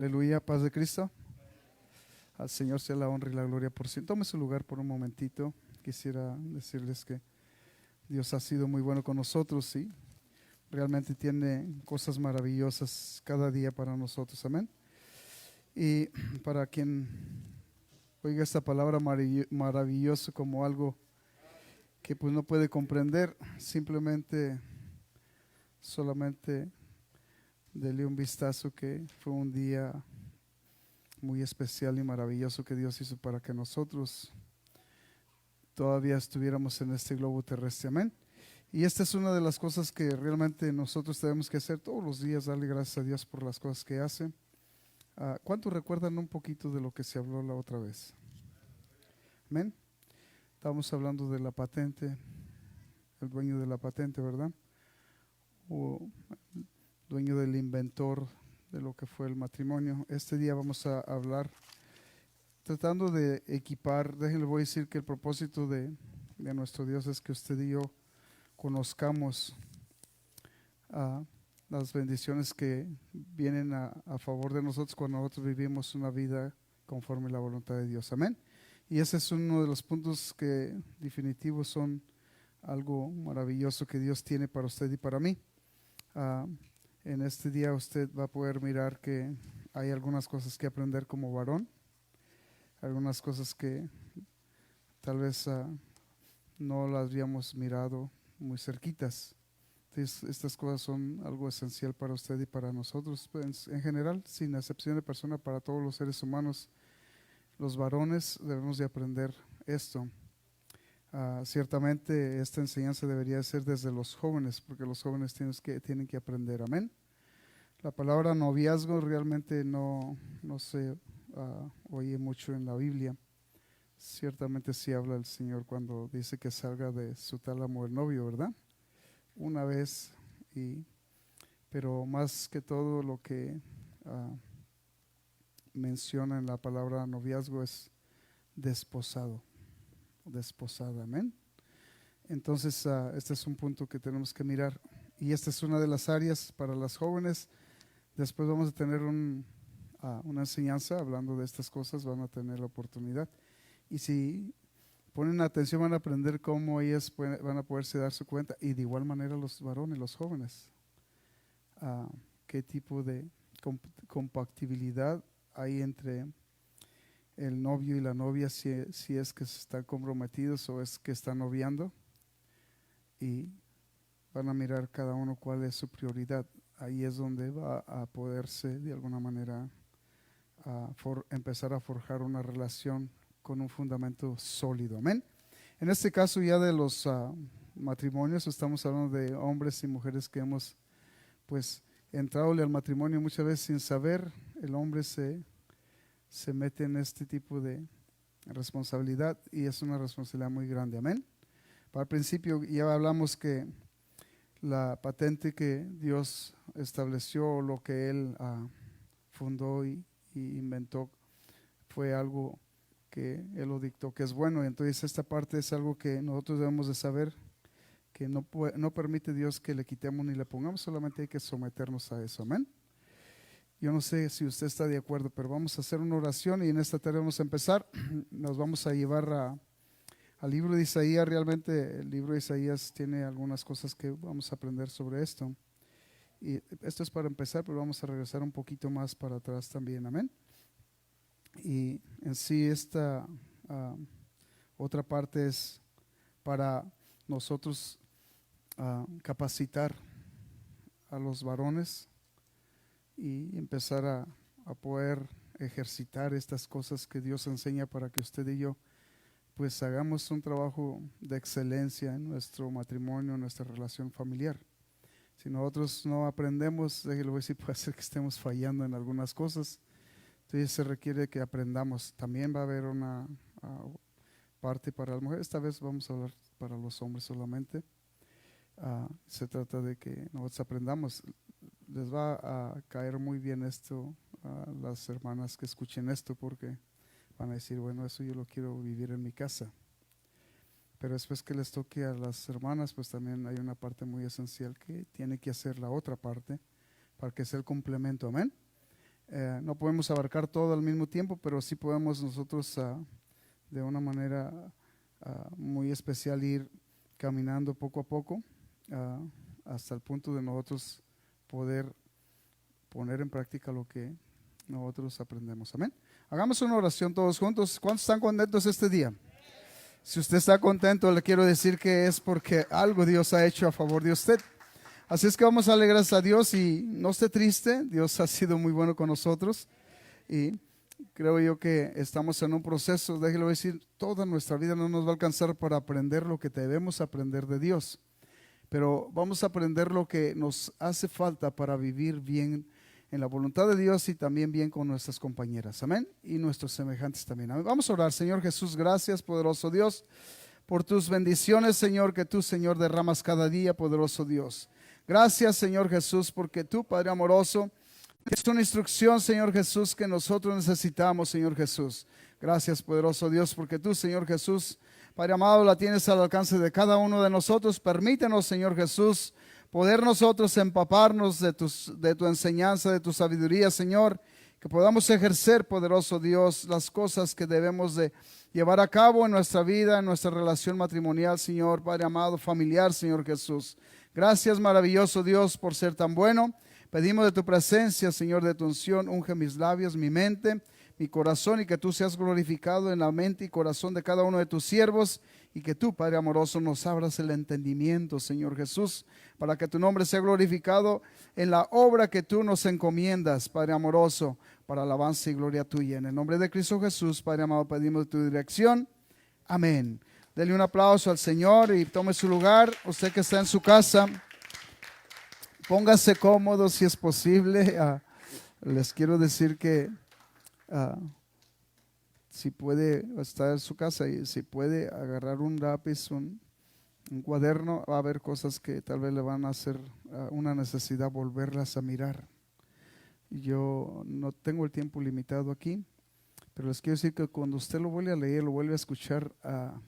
Aleluya, paz de Cristo. Al Señor sea la honra y la gloria por siempre. Tome su lugar por un momentito. Quisiera decirles que Dios ha sido muy bueno con nosotros y realmente tiene cosas maravillosas cada día para nosotros. Amén. Y para quien oiga esta palabra maravilloso como algo que pues no puede comprender, solamente dele un vistazo que fue un día muy especial y maravilloso que Dios hizo para que nosotros todavía estuviéramos en este globo terrestre. Amén. Y esta es una de las cosas que realmente nosotros tenemos que hacer todos los días, darle gracias a Dios por las cosas que hace. ¿Cuántos recuerdan un poquito de lo que se habló la otra vez? Amén. Estábamos hablando de la patente, el dueño de la patente, ¿verdad? O dueño del inventor de lo que fue el matrimonio. Este día vamos a hablar tratando de equipar. Déjenle, voy a decir que el propósito de nuestro Dios es que usted y yo conozcamos las bendiciones que vienen a favor de nosotros cuando nosotros vivimos una vida conforme a la voluntad de Dios. Amén. Y ese es uno de los puntos que definitivos son algo maravilloso que Dios tiene para usted y para mí. En este día usted va a poder mirar que hay algunas cosas que aprender como varón, algunas cosas que tal vez no las habíamos mirado muy cerquitas. Entonces, estas cosas son algo esencial para usted y para nosotros, pues, en general, sin excepción de persona, para todos los seres humanos. Los varones debemos de aprender esto. Ciertamente esta enseñanza debería ser desde los jóvenes, porque los jóvenes tienen que aprender. Amén. La palabra noviazgo realmente no se oye mucho en la Biblia. Ciertamente sí habla el Señor cuando dice que salga de su tálamo el novio, ¿verdad? Una vez, pero más que todo lo que menciona en la palabra noviazgo es desposado, desposada, amén. Entonces este es un punto que tenemos que mirar y esta es una de las áreas para las jóvenes. Después vamos a tener una enseñanza hablando de estas cosas, van a tener la oportunidad y si ponen atención van a aprender cómo ellas van a poderse dar su cuenta y de igual manera los varones, los jóvenes, qué tipo de compatibilidad hay entre el novio y la novia, si es que están comprometidos o es que están noviando, y van a mirar cada uno cuál es su prioridad. Ahí es donde va a poderse de alguna manera empezar a forjar una relación con un fundamento sólido. Amén. En este caso ya de los matrimonios, estamos hablando de hombres y mujeres que hemos pues entrado al matrimonio muchas veces sin saber. El hombre se mete en este tipo de responsabilidad y es una responsabilidad muy grande. Amén. Para el principio ya hablamos que la patente que Dios estableció, lo que Él fundó y inventó, fue algo que Él lo dictó que es bueno. Entonces esta parte es algo que nosotros debemos de saber, que no permite Dios que le quitemos ni le pongamos, solamente hay que someternos a eso. Amén. Yo no sé si usted está de acuerdo, pero vamos a hacer una oración y en esta tarde vamos a empezar. Nos vamos a llevar al libro de Isaías. Realmente el libro de Isaías tiene algunas cosas que vamos a aprender sobre esto. Y esto es para empezar, pero vamos a regresar un poquito más para atrás también. Amén. Y en sí esta otra parte es para nosotros capacitar a los varones y empezar a poder ejercitar estas cosas que Dios enseña para que usted y yo pues hagamos un trabajo de excelencia en nuestro matrimonio, en nuestra relación familiar. Si nosotros no aprendemos, déjelo decir, puede ser que estemos fallando en algunas cosas. Entonces se requiere que aprendamos. También va a haber una parte para las mujeres. Esta vez vamos a hablar para los hombres solamente. Se trata de que nosotros aprendamos. Les va a caer muy bien esto a las hermanas que escuchen esto, porque van a decir, bueno, eso yo lo quiero vivir en mi casa. Pero después que les toque a las hermanas, pues también hay una parte muy esencial que tiene que hacer la otra parte para que sea el complemento. Amén. No podemos abarcar todo al mismo tiempo, pero sí podemos nosotros de una manera muy especial ir caminando poco a poco hasta el punto de nosotros poder poner en práctica lo que nosotros aprendemos. Amén. Hagamos una oración todos juntos. ¿Cuántos están contentos este día? Si usted está contento, le quiero decir que es porque algo Dios ha hecho a favor de usted. Así es que vamos a darle gracias a Dios y no esté triste. Dios ha sido muy bueno con nosotros y creo yo que estamos en un proceso, déjelo decir, toda nuestra vida no nos va a alcanzar para aprender lo que debemos aprender de Dios, pero vamos a aprender lo que nos hace falta para vivir bien en la voluntad de Dios y también bien con nuestras compañeras, amén, y nuestros semejantes también, amén. Vamos a orar. Señor Jesús, gracias, poderoso Dios, por tus bendiciones, Señor, que tú, Señor, derramas cada día, poderoso Dios. Gracias, Señor Jesús, porque tú, Padre amoroso, es una instrucción, Señor Jesús, que nosotros necesitamos, Señor Jesús. Gracias, poderoso Dios, porque tú, Señor Jesús, Padre amado, la tienes al alcance de cada uno de nosotros. Permítenos, Señor Jesús, poder nosotros empaparnos de tu enseñanza, de tu sabiduría, Señor, que podamos ejercer, poderoso Dios, las cosas que debemos de llevar a cabo en nuestra vida, en nuestra relación matrimonial, Señor, Padre amado, familiar, Señor Jesús. Gracias, maravilloso Dios, por ser tan bueno. Pedimos de tu presencia, Señor, de tu unción, unge mis labios, mi mente, mi corazón, y que tú seas glorificado en la mente y corazón de cada uno de tus siervos, y que tú, Padre amoroso, nos abras el entendimiento, Señor Jesús, para que tu nombre sea glorificado en la obra que tú nos encomiendas, Padre amoroso, para alabanza y gloria tuya. En el nombre de Cristo Jesús, Padre amado, pedimos de tu dirección. Amén. Dele un aplauso al Señor y tome su lugar. Usted que está en su casa, póngase cómodo si es posible. Les quiero decir que si puede estar en su casa y si puede agarrar un lápiz, un cuaderno, va a haber cosas que tal vez le van a hacer una necesidad volverlas a mirar. Yo no tengo el tiempo limitado aquí, pero les quiero decir que cuando usted lo vuelve a leer, lo vuelve a escuchar,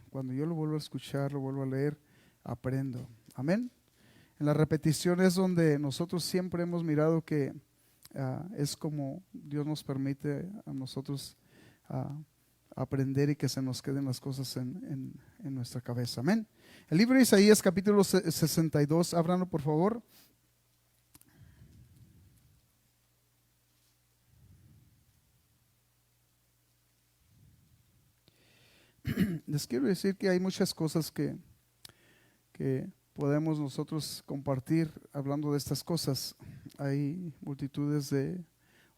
cuando yo lo vuelvo a escuchar, lo vuelvo a leer, aprendo. Amén. En la repetición es donde nosotros siempre hemos mirado que es como Dios nos permite a nosotros aprender y que se nos queden las cosas en nuestra cabeza. Amén. El libro de Isaías capítulo 62, ábranlo por favor. Les quiero decir que hay muchas cosas que podemos nosotros compartir hablando de estas cosas. Hay multitudes de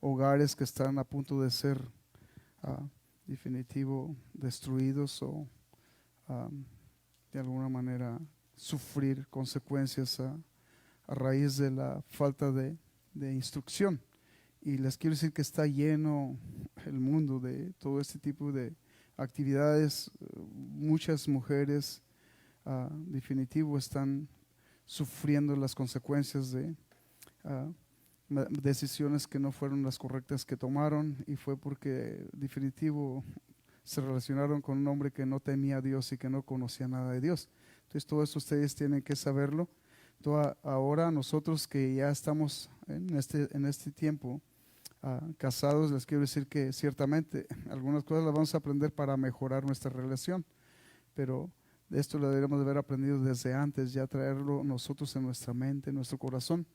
hogares que están a punto de ser definitivo destruidos o de alguna manera sufrir consecuencias a raíz de la falta de instrucción. Y les quiero decir que está lleno el mundo de todo este tipo de actividades. Muchas mujeres definitivo están sufriendo las consecuencias de decisiones que no fueron las correctas que tomaron, y fue porque definitivo se relacionaron con un hombre que no temía a Dios y que no conocía nada de Dios. Entonces todo eso ustedes tienen que saberlo. Ahora nosotros que ya estamos en este tiempo casados, les quiero decir que ciertamente algunas cosas las vamos a aprender para mejorar nuestra relación, pero de esto lo deberíamos de haber aprendido desde antes, ya traerlo nosotros en nuestra mente, en nuestro corazón.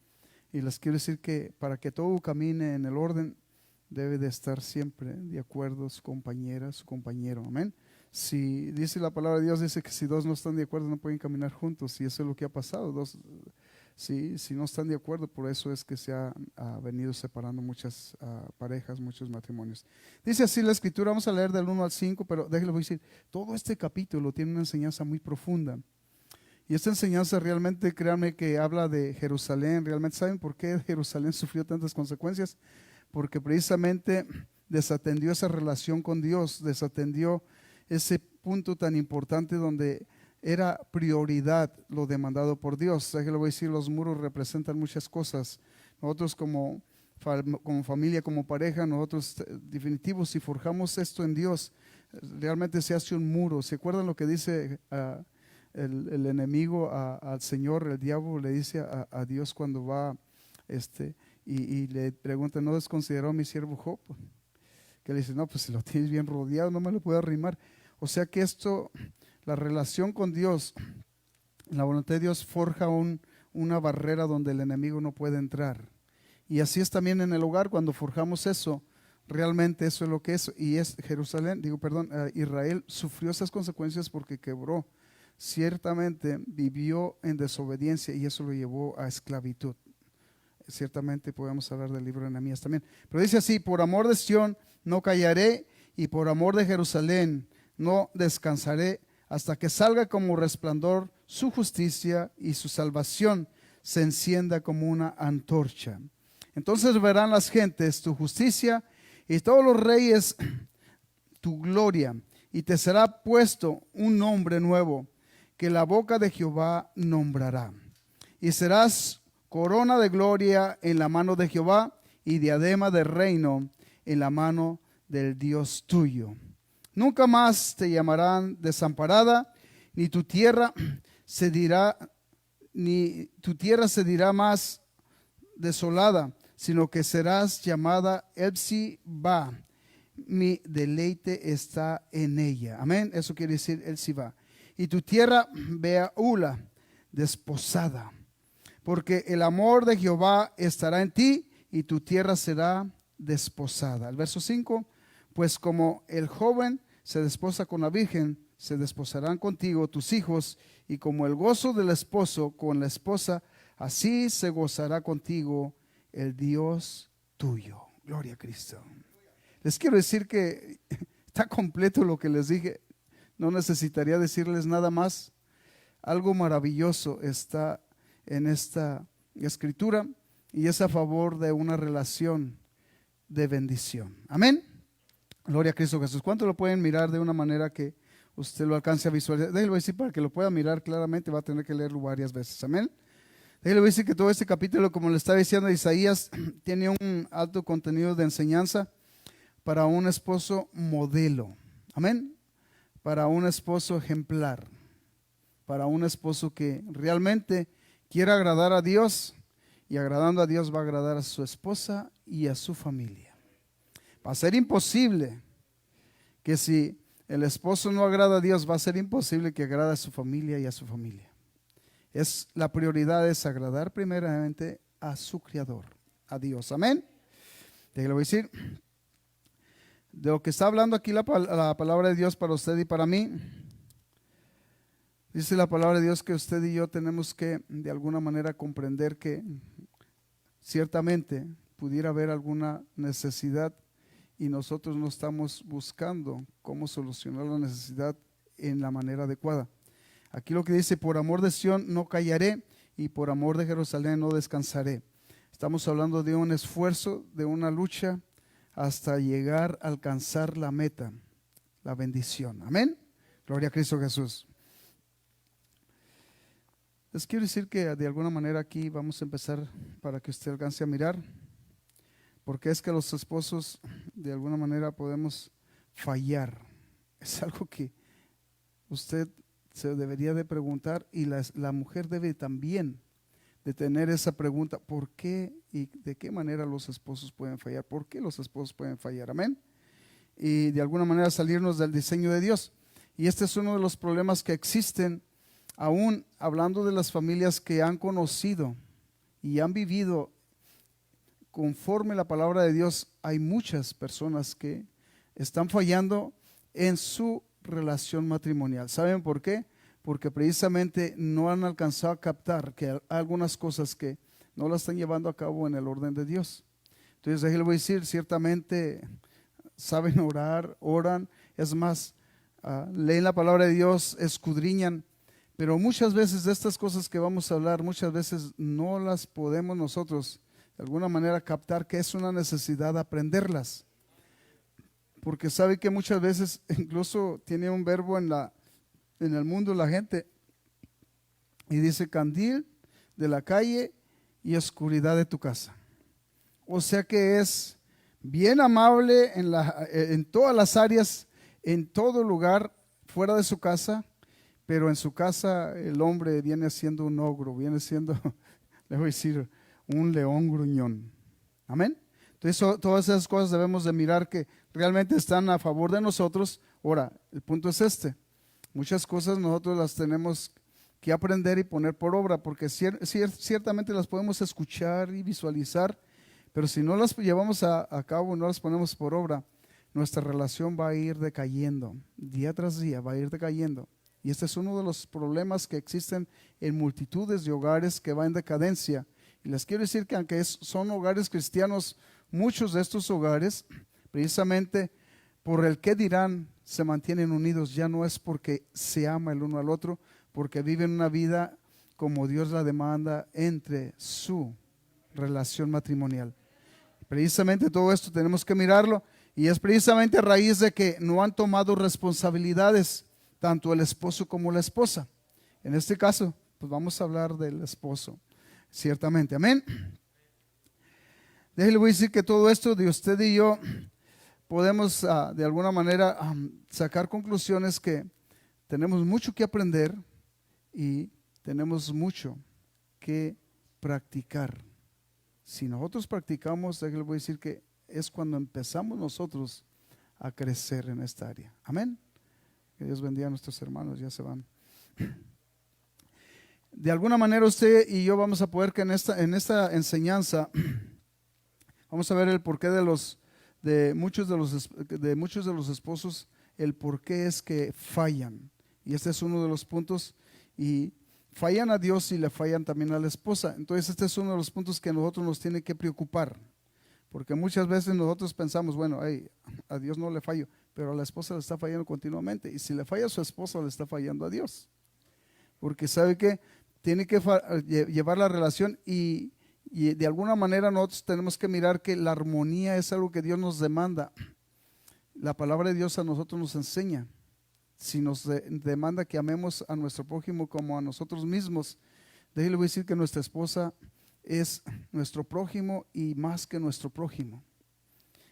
Y les quiero decir que para que todo camine en el orden, debe de estar siempre de acuerdo su compañera, su compañero. Amén. Si dice la palabra de Dios, dice que si dos no están de acuerdo no pueden caminar juntos, y eso es lo que ha pasado. Si no están de acuerdo, por eso es que se ha venido separando muchas parejas, muchos matrimonios. Dice así la escritura, vamos a leer del 1 al 5, pero déjenme decir, todo este capítulo tiene una enseñanza muy profunda. Y esta enseñanza realmente, créanme que habla de Jerusalén. Realmente, ¿saben por qué Jerusalén sufrió tantas consecuencias? Porque precisamente desatendió esa relación con Dios, desatendió ese punto tan importante donde era prioridad lo demandado por Dios. Ya que le voy a decir, los muros representan muchas cosas. Nosotros como familia, como pareja, nosotros definitivos, si forjamos esto en Dios, realmente se hace un muro. ¿Se acuerdan lo que dice el enemigo al Señor? El diablo le dice a Dios cuando va y le pregunta, ¿no desconsideró a mi siervo Job? Que le dice, no, pues si lo tienes bien rodeado, no me lo puedo arrimar. O sea que esto, la relación con Dios, la voluntad de Dios forja una barrera donde el enemigo no puede entrar. Y así es también en el hogar, cuando forjamos eso, realmente eso es lo que es. Y es Israel sufrió esas consecuencias porque quebró. Ciertamente vivió en desobediencia y eso lo llevó a esclavitud. Ciertamente podemos hablar del libro de Nehemías también. Pero dice así, por amor de Sión no callaré y por amor de Jerusalén no descansaré hasta que salga como resplandor su justicia y su salvación se encienda como una antorcha. Entonces verán las gentes tu justicia y todos los reyes tu gloria, y te será puesto un nombre nuevo que la boca de Jehová nombrará. Y serás corona de gloria en la mano de Jehová y diadema de reino en la mano del Dios tuyo. Nunca más te llamarán desamparada, ni tu tierra se dirá más desolada, sino que serás llamada Elzibá. Mi deleite está en ella. Amén. Eso quiere decir Elzibá. Y tu tierra Beaula, desposada, porque el amor de Jehová estará en ti y tu tierra será desposada. El verso 5, pues como el joven se desposa con la virgen, se desposarán contigo tus hijos, y como el gozo del esposo con la esposa, así se gozará contigo el Dios tuyo. Gloria a Cristo. Les quiero decir que está completo lo que les dije. No necesitaría decirles nada más. Algo maravilloso está en esta escritura y es a favor de una relación de bendición. Amén. Gloria a Cristo Jesús. ¿Cuánto lo pueden mirar de una manera que usted lo alcance a visualizar? Déjelo decir, para que lo pueda mirar claramente va a tener que leerlo varias veces. Amén. Déjelo decir que todo este capítulo, como le estaba diciendo Isaías, tiene un alto contenido de enseñanza para un esposo modelo. Amén. Para un esposo ejemplar. Para un esposo que realmente quiera agradar a Dios, y agradando a Dios va a agradar a su esposa y a su familia. Va a ser imposible que si el esposo no agrada a Dios, va a ser imposible que agrade a su familia y a su familia. La prioridad es agradar primeramente a su Creador, a Dios. Amén. Te lo voy a decir. De lo que está hablando aquí la palabra de Dios para usted y para mí, dice la palabra de Dios que usted y yo tenemos que de alguna manera comprender que ciertamente pudiera haber alguna necesidad y nosotros no estamos buscando cómo solucionar la necesidad en la manera adecuada. Aquí lo que dice, por amor de Sión no callaré y por amor de Jerusalén no descansaré. Estamos hablando de un esfuerzo, de una lucha hasta llegar a alcanzar la meta, la bendición. Amén. Gloria a Cristo Jesús. Les quiero decir que de alguna manera aquí vamos a empezar para que usted alcance a mirar, porque es que los esposos de alguna manera podemos fallar. Es algo que usted se debería de preguntar y la mujer debe también de tener esa pregunta, ¿por qué y de qué manera los esposos pueden fallar? ¿Por qué los esposos pueden fallar? Amén. Y de alguna manera salirnos del diseño de Dios. Y este es uno de los problemas que existen, aún hablando de las familias que han conocido y han vivido conforme la palabra de Dios. Hay muchas personas que están fallando en su relación matrimonial. ¿Saben por qué? Porque precisamente no han alcanzado a captar que hay algunas cosas que no las están llevando a cabo en el orden de Dios. Entonces, ahí le voy a decir, ciertamente saben orar, oran, es más, leen la palabra de Dios, escudriñan, pero muchas veces de estas cosas que vamos a hablar, muchas veces no las podemos nosotros de alguna manera captar que es una necesidad aprenderlas. Porque sabe que muchas veces incluso tiene un verbo en el mundo la gente y dice candil de la calle y oscuridad de tu casa. O sea que es bien amable en todas las áreas, en todo lugar, fuera de su casa, pero en su casa el hombre viene siendo un ogro, viene siendo, le voy a decir, un león gruñón. Amén. Entonces todas esas cosas debemos de mirar que realmente están a favor de nosotros. Ahora, el punto es este. Muchas cosas nosotros las tenemos que aprender y poner por obra, porque ciertamente las podemos escuchar y visualizar, pero si no las llevamos a cabo, no las ponemos por obra, nuestra relación va a ir decayendo, día tras día va a ir decayendo. Y este es uno de los problemas que existen en multitudes de hogares que va en decadencia. Y les quiero decir que aunque son hogares cristianos, muchos de estos hogares, precisamente por el qué dirán, se mantienen unidos. Ya no es porque se ama el uno al otro, porque viven una vida como Dios la demanda entre su relación matrimonial. Precisamente todo esto tenemos que mirarlo, y es precisamente a raíz de que no han tomado responsabilidades tanto el esposo como la esposa. En este caso, pues vamos a hablar del esposo, ciertamente. Amén. Déjale, voy a decir que todo esto de usted y yo podemos de alguna manera sacar conclusiones que tenemos mucho que aprender y tenemos mucho que practicar. Si nosotros practicamos, déjale, voy a decir que es cuando empezamos nosotros a crecer en esta área. Amén. Que Dios bendiga a nuestros hermanos, ya se van. De alguna manera usted y yo vamos a poder que en esta enseñanza vamos a ver el porqué de muchos de los esposos, el porqué es que fallan. Y este es uno de los puntos, y fallan a Dios y le fallan también a la esposa. Entonces este es uno de los puntos que a nosotros nos tiene que preocupar, porque muchas veces nosotros pensamos, bueno, a Dios no le fallo, pero a la esposa le está fallando continuamente, y si le falla a su esposa le está fallando a Dios, porque sabe que tiene que llevar la relación, y de alguna manera nosotros tenemos que mirar que la armonía es algo que Dios nos demanda. La palabra de Dios a nosotros nos enseña, si nos demanda que amemos a nuestro prójimo como a nosotros mismos. Déjale, voy a decir que nuestra esposa es nuestro prójimo y más que nuestro prójimo.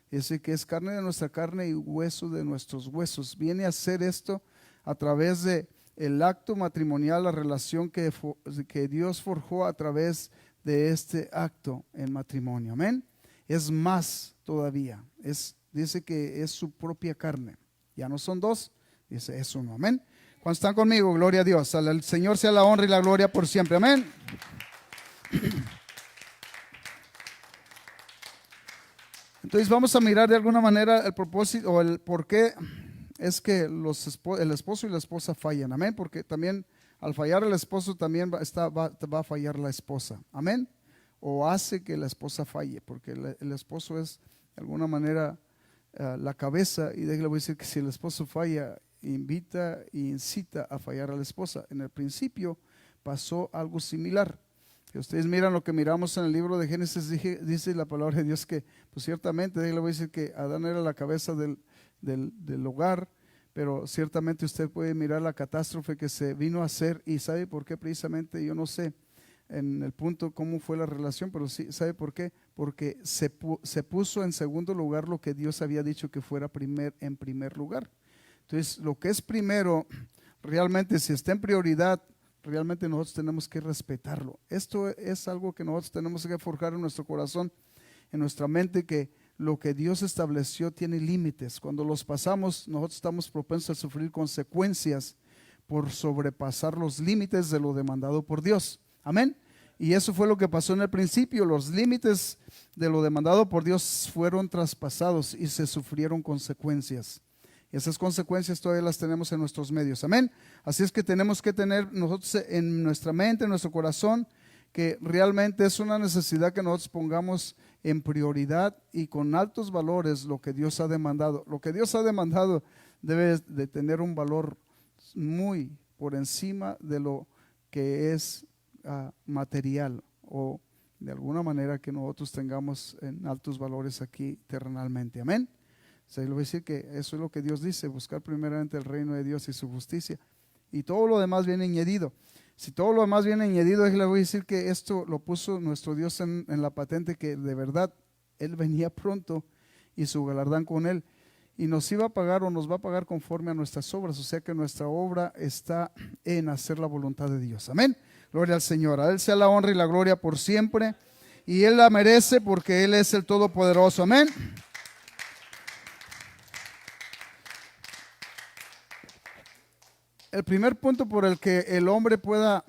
Es decir, que es carne de nuestra carne y hueso de nuestros huesos. Viene a ser esto a través de el acto matrimonial, la relación que Dios forjó a través de este acto en matrimonio. Amén. Es más todavía. Dice que es su propia carne. Ya no son dos, dice es uno. Amén. Cuando están conmigo, gloria a Dios. Al Señor sea la honra y la gloria por siempre. Amén. Entonces vamos a mirar de alguna manera el propósito o el por qué es que el esposo y la esposa fallan. Amén. Porque también al fallar el esposo también va a fallar la esposa. Amén. O hace que la esposa falle, porque el esposo es de alguna manera la cabeza, y déjale, voy a decir que si el esposo falla, invita e incita a fallar a la esposa. En el principio pasó algo similar. Si ustedes miran lo que miramos en el libro de Génesis, dice la palabra de Dios que, pues ciertamente, déjale, voy a decir que Adán era la cabeza del hogar, pero ciertamente usted puede mirar la catástrofe que se vino a hacer, y ¿sabe por qué? Precisamente, yo no sé en el punto cómo fue la relación, pero sí, ¿sabe por qué? Porque se puso en segundo lugar lo que Dios había dicho que fuera en primer lugar. Entonces, lo que es primero, realmente si está en prioridad, realmente nosotros tenemos que respetarlo. Esto es algo que nosotros tenemos que forjar en nuestro corazón, en nuestra mente, que lo que Dios estableció tiene límites. Cuando los pasamos, nosotros estamos propensos a sufrir consecuencias por sobrepasar los límites de lo demandado por Dios. Amén. Y eso fue lo que pasó en el principio. Los límites de lo demandado por Dios fueron traspasados y se sufrieron consecuencias. Y esas consecuencias todavía las tenemos en nuestros medios. Amén. Así es que tenemos que tener nosotros en nuestra mente, en nuestro corazón, que realmente es una necesidad que nosotros pongamos en prioridad y con altos valores lo que Dios ha demandado. Lo que Dios ha demandado debe de tener un valor muy por encima de lo que es material, o de alguna manera que nosotros tengamos en altos valores aquí terrenalmente. Amén. O sea, le voy a decir que eso es lo que Dios dice: buscar primeramente el reino de Dios y su justicia, y todo lo demás viene añadido. Si todo lo demás viene añadido, le voy a decir que esto lo puso nuestro Dios en la patente, que de verdad Él venía pronto y su galardón con Él, y nos iba a pagar, o nos va a pagar conforme a nuestras obras. O sea que nuestra obra está en hacer la voluntad de Dios. Amén. Gloria al Señor. A Él sea la honra y la gloria por siempre. y Él la merece porque Él es el Todopoderoso. Amén. El primer punto por el que el hombre pueda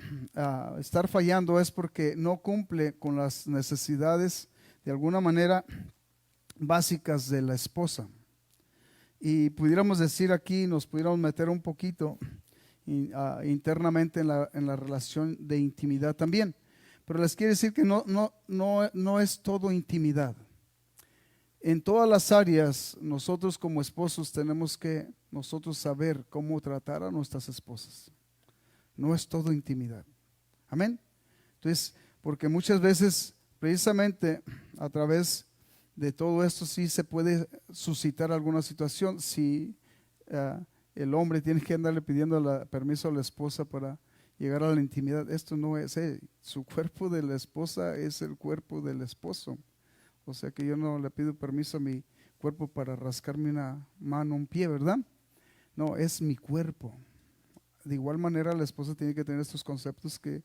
estar fallando es porque no cumple con las necesidades de alguna manera básicas de la esposa. Y pudiéramos decir aquí, nos pudiéramos meter un poquito internamente en la relación de intimidad también. Pero les quiero decir que no es todo intimidad. En todas las áreas, nosotros como esposos tenemos que nosotros saber cómo tratar a nuestras esposas. No es todo intimidad. Amén. Entonces, porque muchas veces, precisamente a través de todo esto, sí se puede suscitar alguna situación. Si el hombre tiene que andarle pidiendo permiso a la esposa para llegar a la intimidad, esto no es, su cuerpo de la esposa es el cuerpo del esposo. O sea que yo no le pido permiso a mi cuerpo para rascarme una mano, un pie, ¿verdad? No, es mi cuerpo. De igual manera la esposa tiene que tener estos conceptos que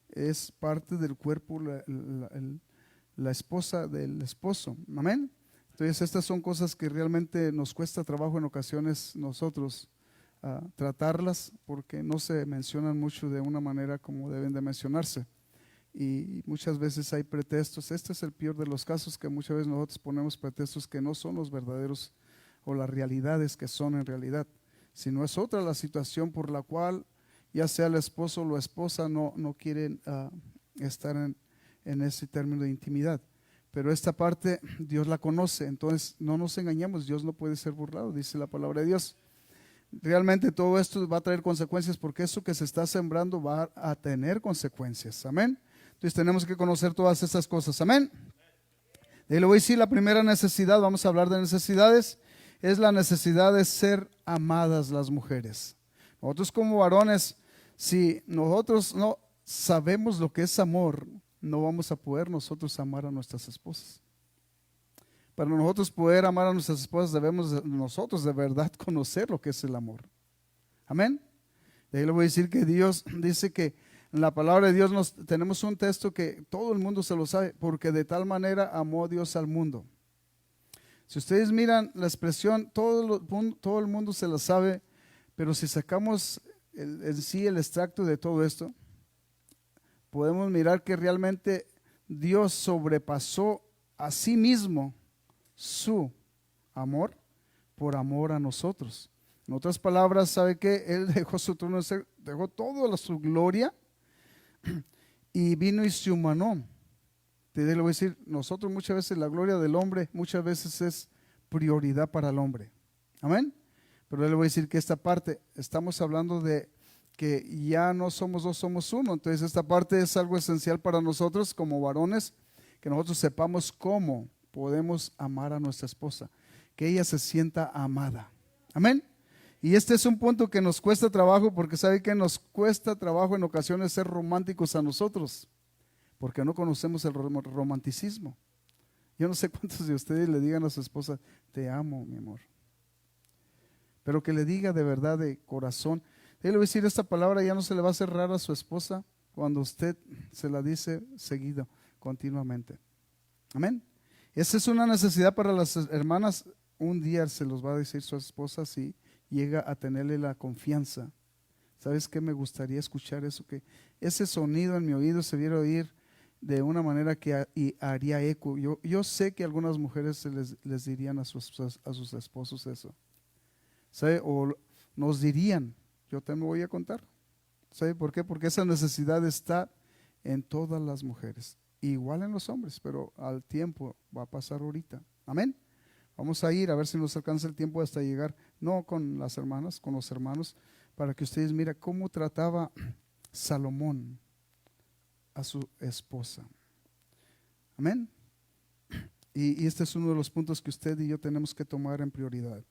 es parte del cuerpo la esposa del esposo. Amén. Entonces estas son cosas que realmente nos cuesta trabajo en ocasiones nosotros tratarlas, porque no se mencionan mucho de una manera como deben de mencionarse. Y muchas veces hay pretextos. Este es el peor de los casos, que muchas veces nosotros ponemos pretextos que no son los verdaderos o las realidades que son en realidad, sino es otra la situación por la cual ya sea el esposo o la esposa no quieren estar en ese término de intimidad. Pero esta parte Dios la conoce, entonces no nos engañemos, Dios no puede ser burlado, dice la palabra de Dios. Realmente todo esto va a traer consecuencias, porque eso que se está sembrando va a tener consecuencias. Amén. Entonces tenemos que conocer todas estas cosas. Amén. Y le voy a decir, la primera necesidad, vamos a hablar de necesidades, es la necesidad de ser amadas las mujeres. Nosotros como varones, si nosotros no sabemos lo que es amor, no vamos a poder nosotros amar a nuestras esposas. Para nosotros poder amar a nuestras esposas, debemos nosotros de verdad conocer lo que es el amor. Amén. De ahí le voy a decir que Dios dice que en la palabra de Dios tenemos un texto que todo el mundo se lo sabe, porque de tal manera amó Dios al mundo. Si ustedes miran la expresión, todo el mundo se la sabe, pero si sacamos en sí el extracto de todo esto, podemos mirar que realmente Dios sobrepasó a sí mismo su amor por amor a nosotros. En otras palabras, ¿sabe qué? Él dejó su trono, dejó toda su gloria y vino y se humanó. Te le voy a decir, nosotros muchas veces la gloria del hombre muchas veces es prioridad para el hombre. Amén. Pero le voy a decir que esta parte, estamos hablando de que ya no somos dos, somos uno. Entonces esta parte es algo esencial para nosotros como varones, que nosotros sepamos cómo podemos amar a nuestra esposa, que ella se sienta amada. Amén. Y este es un punto que nos cuesta trabajo, porque sabe que nos cuesta trabajo en ocasiones ser románticos a nosotros, porque no conocemos el romanticismo. Yo no sé cuántos de ustedes le digan a su esposa, te amo, mi amor, pero que le diga de verdad, de corazón. Él le va a decir, esta palabra ya no se le va a hacer rara a su esposa cuando usted se la dice seguido, continuamente. Amén. Esa es una necesidad para las hermanas. Un día se los va a decir su esposa si llega a tenerle la confianza. ¿Sabes qué? Me gustaría escuchar eso, que ese sonido en mi oído se viera oír de una manera que haría eco. Yo sé que algunas mujeres les dirían a sus esposos eso. ¿Sabe? O nos dirían, yo te me voy a contar. ¿Sabe por qué? Porque esa necesidad está en todas las mujeres, igual en los hombres, pero al tiempo va a pasar ahorita. Amén. Vamos a ir a ver si nos alcanza el tiempo hasta llegar, no con las hermanas, con los hermanos, para que ustedes miren cómo trataba Salomón a su esposa. Amén. Y este es uno de los puntos que usted y yo tenemos que tomar en prioridad.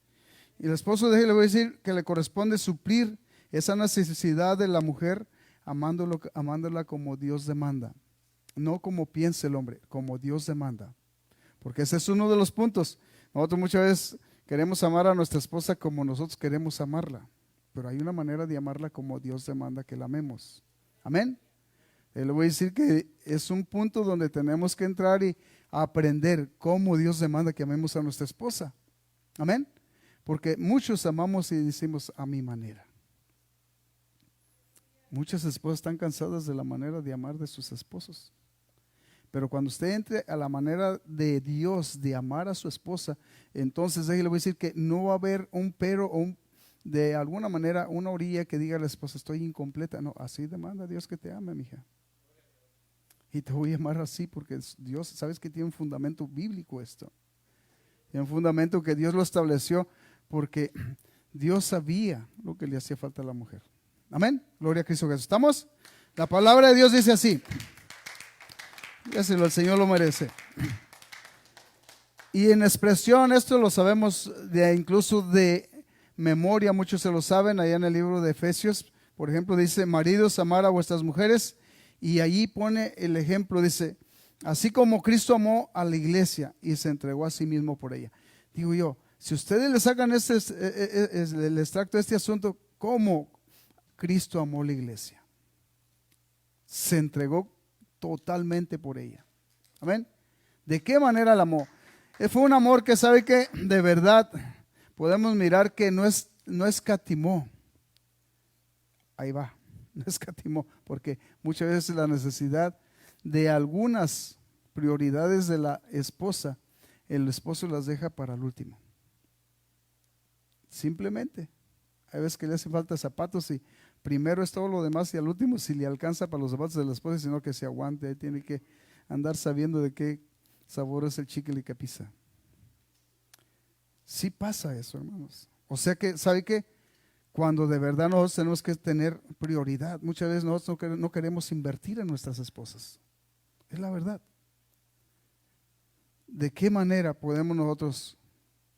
Y el esposo le voy a decir que le corresponde suplir esa necesidad de la mujer, amándola como Dios demanda. No como piensa el hombre, como Dios demanda. Porque ese es uno de los puntos. Nosotros muchas veces queremos amar a nuestra esposa como nosotros queremos amarla, pero hay una manera de amarla como Dios demanda que la amemos. Amén. Le voy a decir que es un punto donde tenemos que entrar y aprender cómo Dios demanda que amemos a nuestra esposa. Amén. Porque muchos amamos y decimos a mi manera. Muchas esposas están cansadas de la manera de amar de sus esposos. Pero cuando usted entre a la manera de Dios de amar a su esposa, entonces le voy a decir que no va a haber un pero o de alguna manera una orilla que diga a la esposa, estoy incompleta. No, así demanda Dios que te ame, mija. Y te voy a amar así porque Dios, sabes que tiene un fundamento bíblico esto. Tiene un fundamento que Dios lo estableció porque Dios sabía lo que le hacía falta a la mujer. Amén. Gloria a Cristo Jesús. ¿Estamos? La palabra de Dios dice así. Déselo, el Señor lo merece. Y en expresión, esto lo sabemos incluso de memoria, muchos se lo saben, allá en el libro de Efesios, por ejemplo, dice, maridos, amar a vuestras mujeres, y allí pone el ejemplo, dice, así como Cristo amó a la iglesia y se entregó a sí mismo por ella. Digo yo, si ustedes le sacan el extracto de este asunto, ¿cómo Cristo amó a la iglesia? Se entregó totalmente por ella. Amén. ¿De qué manera la amó? Fue un amor que sabe que de verdad podemos mirar que no escatimó. Ahí va, no escatimó, porque muchas veces la necesidad de algunas prioridades de la esposa, el esposo las deja para el último. Simplemente. Hay veces que le hacen falta zapatos y primero es todo lo demás y al último si le alcanza para los zapatos de la esposa, sino que se aguante, tiene que andar sabiendo de qué sabor es el chicle que pisa. Sí pasa eso, hermanos. O sea que, ¿sabe qué? Cuando de verdad nosotros tenemos que tener prioridad, muchas veces nosotros no queremos invertir en nuestras esposas. Es la verdad. ¿De qué manera podemos nosotros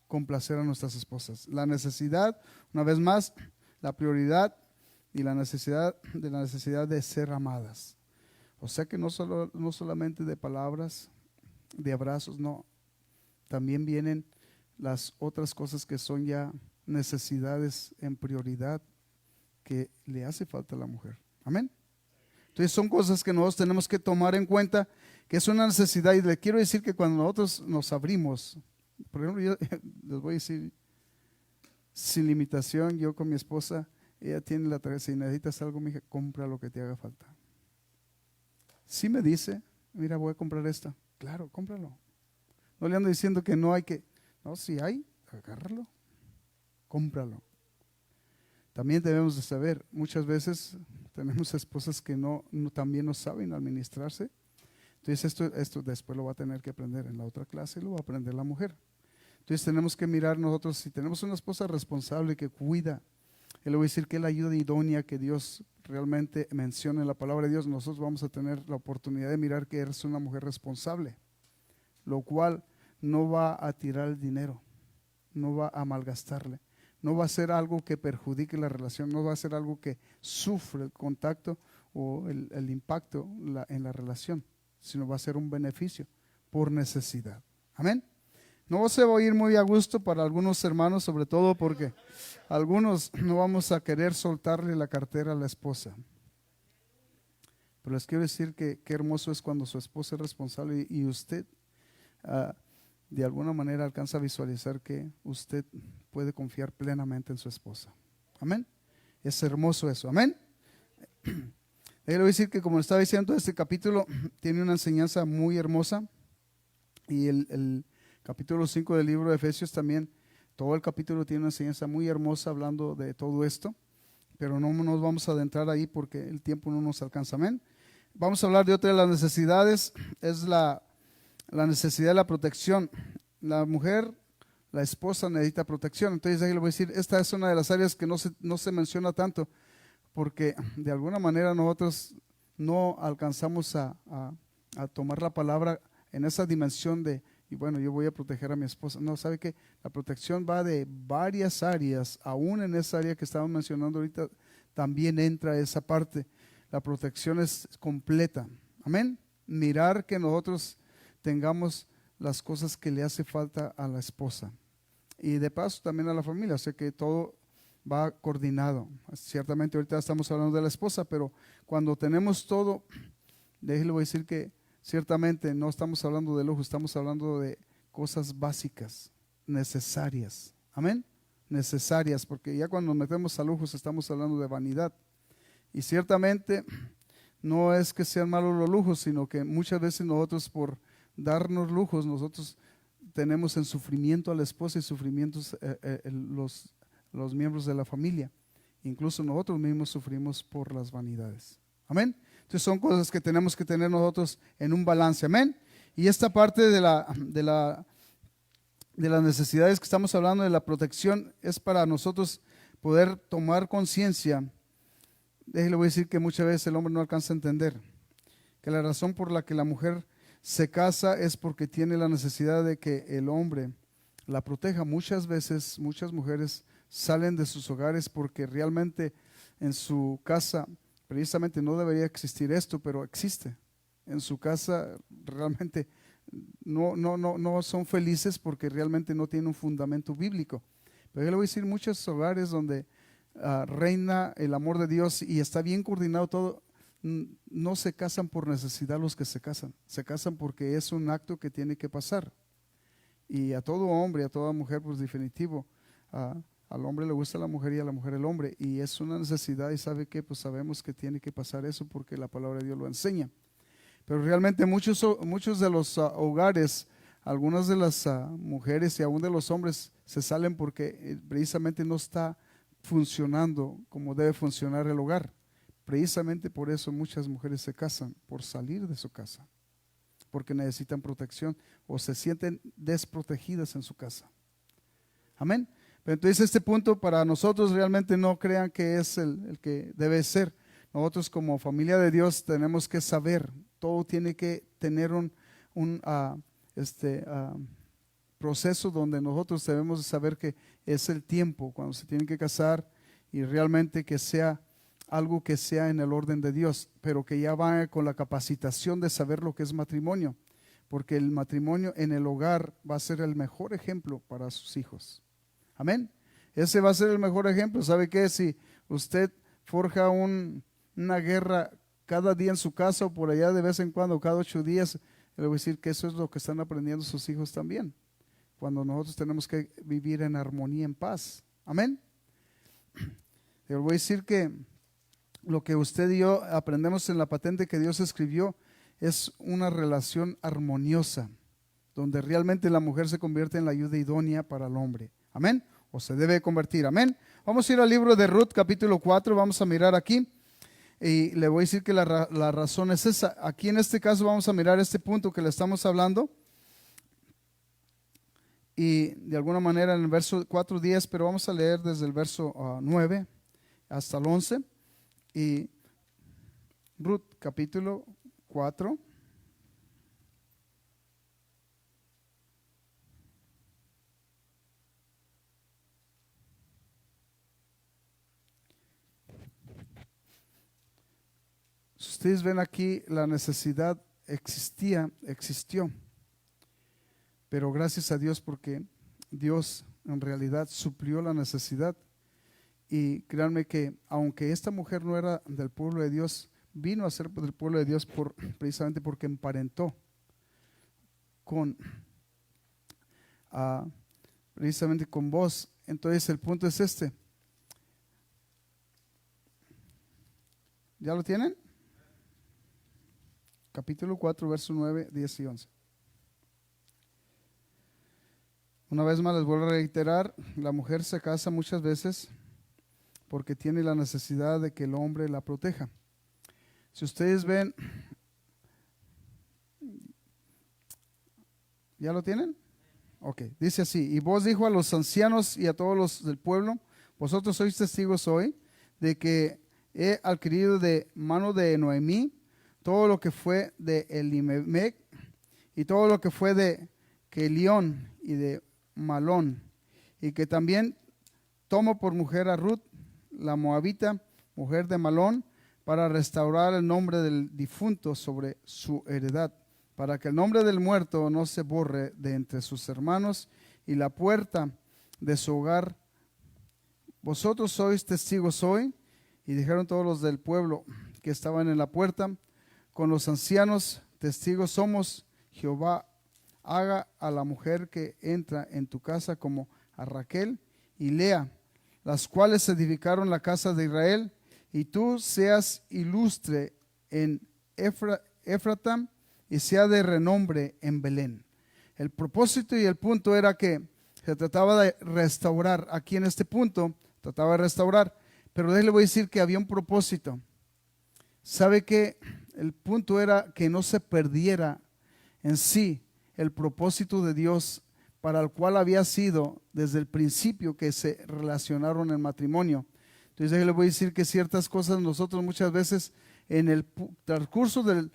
complacer a nuestras esposas? La necesidad, una vez más, la prioridad y la necesidad de ser amadas. O sea que no solamente de palabras, de abrazos, no. También vienen las otras cosas que son ya necesidades en prioridad que le hace falta a la mujer. Amén. Entonces son cosas que nosotros tenemos que tomar en cuenta, que es una necesidad. Y le quiero decir que cuando nosotros nos abrimos, por ejemplo, yo les voy a decir, sin limitación, yo con mi esposa, ella tiene la tarea, si necesitas algo, mija, compra lo que te haga falta. Si me dice, mira, voy a comprar esta, claro, cómpralo. No le ando diciendo que no hay que, no, si hay, agárralo, cómpralo. También debemos de saber, muchas veces tenemos esposas que también no saben administrarse. Entonces esto después lo va a tener que aprender en la otra clase, lo va a aprender la mujer. Entonces tenemos que mirar nosotros, si tenemos una esposa responsable que cuida, le voy a decir que es la ayuda idónea que Dios realmente menciona en la palabra de Dios, nosotros vamos a tener la oportunidad de mirar que eres una mujer responsable, lo cual no va a tirar el dinero, no va a malgastarle, no va a ser algo que perjudique la relación, no va a ser algo que sufre el contacto o el impacto en la relación, sino va a ser un beneficio por necesidad. Amén. No se va a ir muy a gusto para algunos hermanos, sobre todo porque algunos no vamos a querer soltarle la cartera a la esposa. Pero les quiero decir que qué hermoso es cuando su esposa es responsable y usted de alguna manera alcanza a visualizar que usted puede confiar plenamente en su esposa. Amén. Es hermoso eso. Amén. Le voy a decir que, como estaba diciendo, este capítulo tiene una enseñanza muy hermosa y el capítulo 5 del libro de Efesios también, todo el capítulo tiene una enseñanza muy hermosa hablando de todo esto, pero no nos vamos a adentrar ahí porque el tiempo no nos alcanza. Amén. Vamos a hablar de otra de las necesidades, es la necesidad de la protección. La mujer, la esposa necesita protección. Entonces ahí le voy a decir, esta es una de las áreas que no se menciona tanto, porque de alguna manera nosotros no alcanzamos a tomar la palabra en esa dimensión de, y bueno, yo voy a proteger a mi esposa. No, ¿sabe qué? La protección va de varias áreas, aún en esa área que estamos mencionando ahorita, también entra esa parte. La protección es completa. Amén. Mirar que nosotros tengamos las cosas que le hace falta a la esposa. Y de paso también a la familia, o sea que todo va coordinado. Ciertamente ahorita estamos hablando de la esposa, pero cuando tenemos todo déjele voy a decir que ciertamente no estamos hablando de lujo, estamos hablando de cosas básicas, necesarias. Amén. Necesarias, porque ya cuando nos metemos a lujos estamos hablando de vanidad. Y ciertamente no es que sean malos los lujos, sino que muchas veces nosotros por darnos lujos, nosotros tenemos en sufrimiento a la esposa y sufrimientos los miembros de la familia. Incluso nosotros mismos sufrimos por las vanidades. Amén. Entonces son cosas que tenemos que tener nosotros en un balance. Amén. Y esta parte de las necesidades que estamos hablando, de la protección, es para nosotros poder tomar conciencia. Déjale voy a decir que muchas veces el hombre no alcanza a entender que la razón por la que la mujer se casa es porque tiene la necesidad de que el hombre la proteja. Muchas veces, muchas mujeres salen de sus hogares porque realmente en su casa, precisamente no debería existir esto, pero existe. En su casa realmente no son felices porque realmente no tienen un fundamento bíblico. Pero yo le voy a decir, muchos hogares donde reina el amor de Dios y está bien coordinado todo, no se casan por necesidad los que se casan porque es un acto que tiene que pasar. Y a todo hombre, a toda mujer, pues definitivo, al hombre le gusta la mujer y a la mujer el hombre, y es una necesidad. Y sabe que pues sabemos que tiene que pasar eso porque la palabra de Dios lo enseña. Pero realmente muchos de los hogares, algunas de las mujeres y aún de los hombres se salen porque precisamente no está funcionando como debe funcionar el hogar. Precisamente por eso muchas mujeres se casan, por salir de su casa, porque necesitan protección o se sienten desprotegidas en su casa. Amén. Pero entonces este punto para nosotros realmente no crean que es el que debe ser. Nosotros como familia de Dios tenemos que saber, todo tiene que tener un proceso donde nosotros debemos saber que es el tiempo cuando se tienen que casar, y realmente que sea algo que sea en el orden de Dios, pero que ya vaya con la capacitación de saber lo que es matrimonio, porque el matrimonio en el hogar va a ser el mejor ejemplo para sus hijos. Amén. Ese va a ser el mejor ejemplo. ¿Sabe qué? Si usted forja una guerra cada día en su casa o por allá de vez en cuando, cada 8 días, le voy a decir que eso es lo que están aprendiendo sus hijos también, cuando nosotros tenemos que vivir en armonía, en paz. Amén. Le voy a decir que lo que usted y yo aprendemos en la patente que Dios escribió es una relación armoniosa, donde realmente la mujer se convierte en la ayuda idónea para el hombre. Amén. O se debe convertir. Amén. Vamos a ir al libro de Ruth, capítulo 4. Vamos a mirar aquí. Y le voy a decir que la razón es esa. Aquí en este caso vamos a mirar este punto que le estamos hablando. Y de alguna manera en el verso 4:10, pero vamos a leer desde el verso 9 hasta el 11. Y Ruth, capítulo 4. Ustedes ven aquí la necesidad existió, pero gracias a Dios porque Dios en realidad suplió la necesidad. Y créanme que aunque esta mujer no era del pueblo de Dios, vino a ser del pueblo de Dios precisamente porque emparentó precisamente con vos. Entonces el punto es este. ¿Ya lo tienen? Capítulo 4, verso 9, 10 y 11. Una vez más les vuelvo a reiterar, la mujer se casa muchas veces porque tiene la necesidad de que el hombre la proteja. Si ustedes ven, ¿ya lo tienen? Ok, dice así: y vos dijo a los ancianos y a todos los del pueblo, vosotros sois testigos hoy de que he adquirido de mano de Noemí todo lo que fue de Elimelec y todo lo que fue de Kelión y de Malón, y que también tomo por mujer a Ruth, la moabita, mujer de Malón, para restaurar el nombre del difunto sobre su heredad, para que el nombre del muerto no se borre de entre sus hermanos, y la puerta de su hogar. Vosotros sois testigos hoy. Y dijeron todos los del pueblo que estaban en la puerta, con los ancianos testigos somos, Jehová haga a la mujer que entra en tu casa como a Raquel y Lea, las cuales edificaron la casa de Israel, y tú seas ilustre en Efrata y sea de renombre en Belén. El propósito y el punto era que se trataba de restaurar. Aquí en este punto trataba de restaurar, pero le voy a decir que había un propósito. ¿Sabe qué? El punto era que no se perdiera en sí el propósito de Dios para el cual había sido desde el principio que se relacionaron en matrimonio. Entonces le voy a decir que ciertas cosas nosotros muchas veces en el transcurso del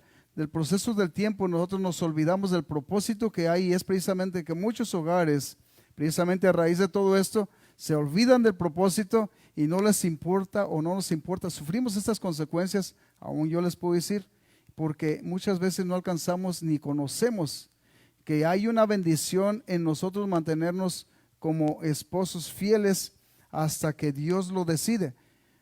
proceso del tiempo nosotros nos olvidamos del propósito que hay, y es precisamente que muchos hogares, precisamente a raíz de todo esto, se olvidan del propósito y no les importa o no nos importa. Sufrimos estas consecuencias, aún yo les puedo decir, porque muchas veces no alcanzamos ni conocemos que hay una bendición en nosotros mantenernos como esposos fieles hasta que Dios lo decide.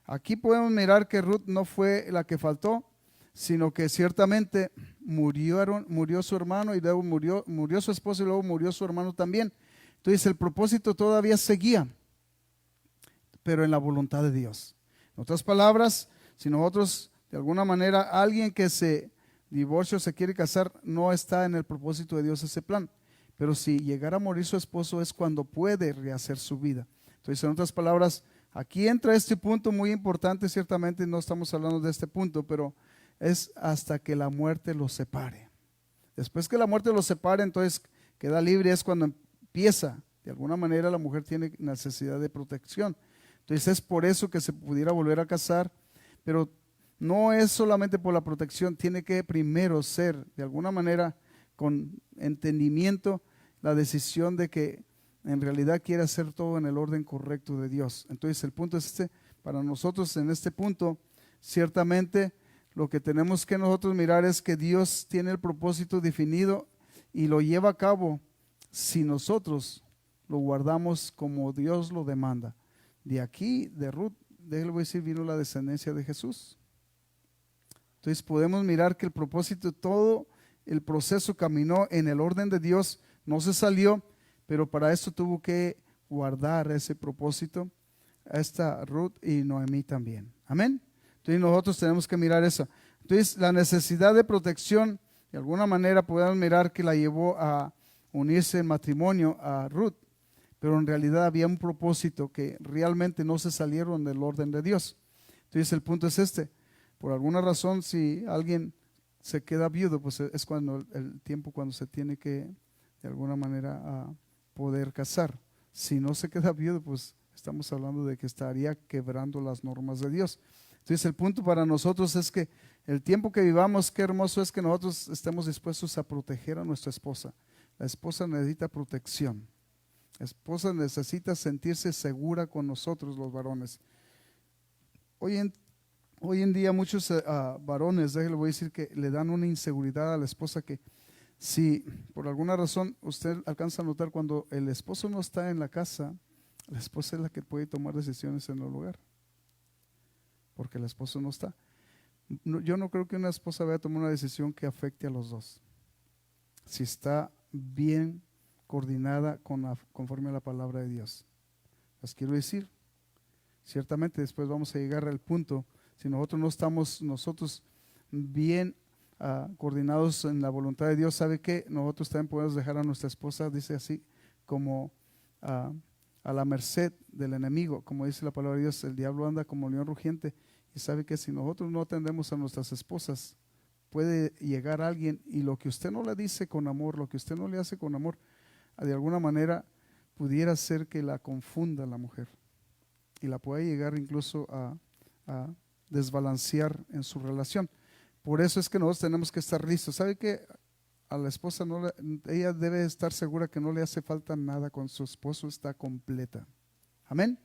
Aquí podemos mirar que Ruth no fue la que faltó, sino que ciertamente murió su hermano, y luego murió su esposo, y luego murió su hermano también. Entonces el propósito todavía seguía, pero en la voluntad de Dios. En otras palabras, si nosotros de alguna manera alguien que se divorcia o se quiere casar, no está en el propósito de Dios ese plan, pero si llegara a morir su esposo es cuando puede rehacer su vida. Entonces, en otras palabras, aquí entra este punto muy importante. Ciertamente no estamos hablando de este punto, pero es hasta que la muerte los separe. Después que la muerte los separe, entonces queda libre, es cuando empieza. De alguna manera la mujer tiene necesidad de protección. Entonces es por eso que se pudiera volver a casar, pero no es solamente por la protección, tiene que primero ser, de alguna manera, con entendimiento, la decisión de que en realidad quiere hacer todo en el orden correcto de Dios. Entonces el punto es este, para nosotros en este punto, ciertamente lo que tenemos que nosotros mirar es que Dios tiene el propósito definido y lo lleva a cabo si nosotros lo guardamos como Dios lo demanda. De aquí, de Ruth, déjale decir, vino la descendencia de Jesús. Entonces podemos mirar que el propósito, todo el proceso caminó en el orden de Dios, no se salió, pero para esto tuvo que guardar ese propósito a esta Ruth y Noemí también. Amén. Entonces nosotros tenemos que mirar eso. Entonces la necesidad de protección, de alguna manera podemos mirar que la llevó a unirse en matrimonio a Ruth, pero en realidad había un propósito que realmente no se salieron del orden de Dios. Entonces el punto es este. Por alguna razón, si alguien se queda viudo, pues es cuando el tiempo cuando se tiene que, de alguna manera, poder casar. Si no se queda viudo, pues estamos hablando de que estaría quebrando las normas de Dios. Entonces el punto para nosotros es que el tiempo que vivamos, qué hermoso es que nosotros estemos dispuestos a proteger a nuestra esposa. La esposa necesita protección. La esposa necesita sentirse segura con nosotros, los varones. Hoy en día muchos varones, le voy a decir que le dan una inseguridad a la esposa, que si por alguna razón usted alcanza a notar cuando el esposo no está en la casa, la esposa es la que puede tomar decisiones en el hogar, porque el esposo no está. Yo no creo que una esposa vaya a tomar una decisión que afecte a los dos, si está bien coordinada conforme a la palabra de Dios. Les quiero decir, ciertamente después vamos a llegar al punto. Si nosotros no estamos bien coordinados en la voluntad de Dios, ¿sabe qué? Nosotros también podemos dejar a nuestra esposa, dice así, como a la merced del enemigo. Como dice la palabra de Dios, el diablo anda como león rugiente. Y sabe que si nosotros no atendemos a nuestras esposas, puede llegar alguien y lo que usted no le dice con amor, lo que usted no le hace con amor, de alguna manera pudiera ser que la confunda la mujer y la pueda llegar incluso a desbalancear en su relación. Por eso es que nosotros tenemos que estar listos. ¿Sabe que a la esposa ella debe estar segura que no le hace falta nada con su esposo? Está completa. Amén.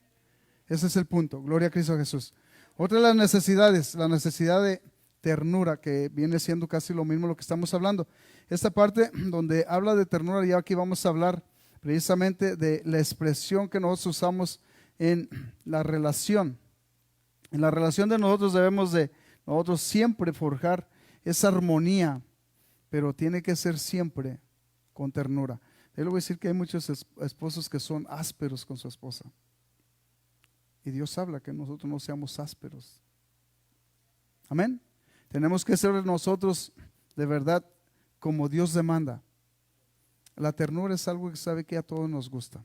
Ese es el punto. Gloria a Cristo Jesús. Otra de las necesidades, la necesidad de ternura, que viene siendo casi lo mismo lo que estamos hablando. Esta parte donde habla de ternura, ya aquí vamos a hablar precisamente de la expresión que nosotros usamos en la relación. En la relación de nosotros debemos de nosotros siempre forjar es armonía, pero tiene que ser siempre con ternura. Yo le voy a decir que hay muchos esposos que son ásperos con su esposa. Y Dios habla que nosotros no seamos ásperos. Amén. Tenemos que ser nosotros de verdad como Dios demanda. La ternura es algo que sabe que a todos nos gusta.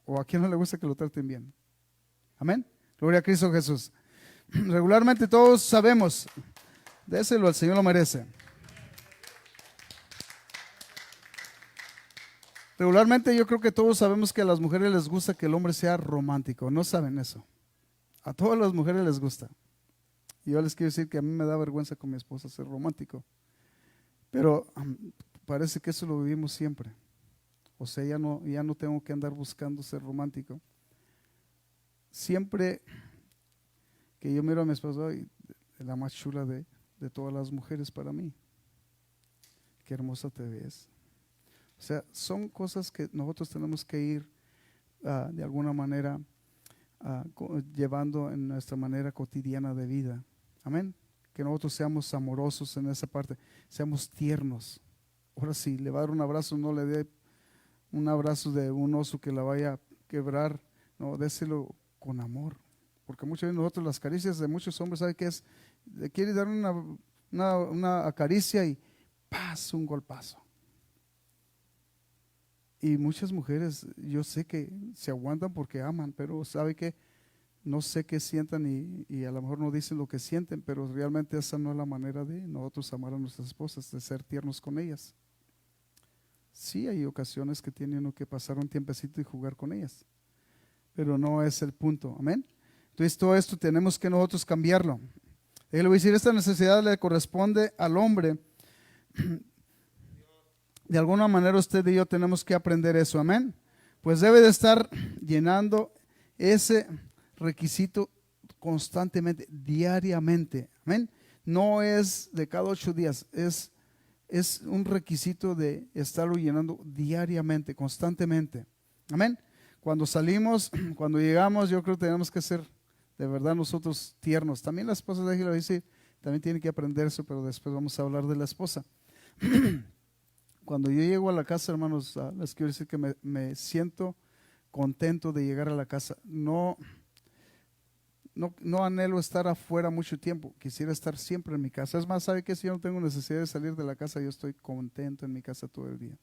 O a quien no le gusta que lo traten bien. Amén. Gloria a Cristo Jesús. Regularmente todos sabemos, déselo, el Señor lo merece. Regularmente yo creo que todos sabemos que a las mujeres les gusta que el hombre sea romántico. ¿No saben eso? A todas las mujeres les gusta. Y yo les quiero decir que a mí me da vergüenza con mi esposa ser romántico. Pero parece que eso lo vivimos siempre. O sea, ya no tengo que andar buscando ser romántico. Siempre que yo miro a mi esposa, es la más chula de todas las mujeres para mí. Qué hermosa te ves. O sea, son cosas que nosotros tenemos que ir de alguna manera llevando en nuestra manera cotidiana de vida. Amén. Que nosotros seamos amorosos en esa parte, seamos tiernos. Ahora sí, le va a dar un abrazo, no le dé un abrazo de un oso que la vaya a quebrar, no, déselo con amor. Porque muchas veces nosotros las caricias de muchos hombres, ¿sabe qué es? Le quiere dar una caricia y ¡paz! Un golpazo. Y muchas mujeres, yo sé que se aguantan porque aman, pero ¿sabe qué? No sé qué sientan y a lo mejor no dicen lo que sienten, pero realmente esa no es la manera de nosotros amar a nuestras esposas, de ser tiernos con ellas. Sí hay ocasiones que tiene uno que pasar un tiempecito y jugar con ellas, pero no es el punto, amén. Entonces todo esto tenemos que nosotros cambiarlo. Él le voy a decir, esta necesidad le corresponde al hombre. De alguna manera usted y yo tenemos que aprender eso, amén. Pues debe de estar llenando ese requisito constantemente, diariamente, amén. No es de cada 8 días, es un requisito de estarlo llenando diariamente, constantemente, amén. Cuando salimos, cuando llegamos, yo creo que tenemos que ser de verdad nosotros tiernos. También la esposa de Ángela dice, también tiene que aprender eso, pero después vamos a hablar de la esposa. Cuando yo llego a la casa, hermanos, les quiero decir que me siento contento de llegar a la casa. No anhelo estar afuera mucho tiempo. Quisiera estar siempre en mi casa. Es más, ¿sabe qué? Si yo no tengo necesidad de salir de la casa, yo estoy contento en mi casa todo el día.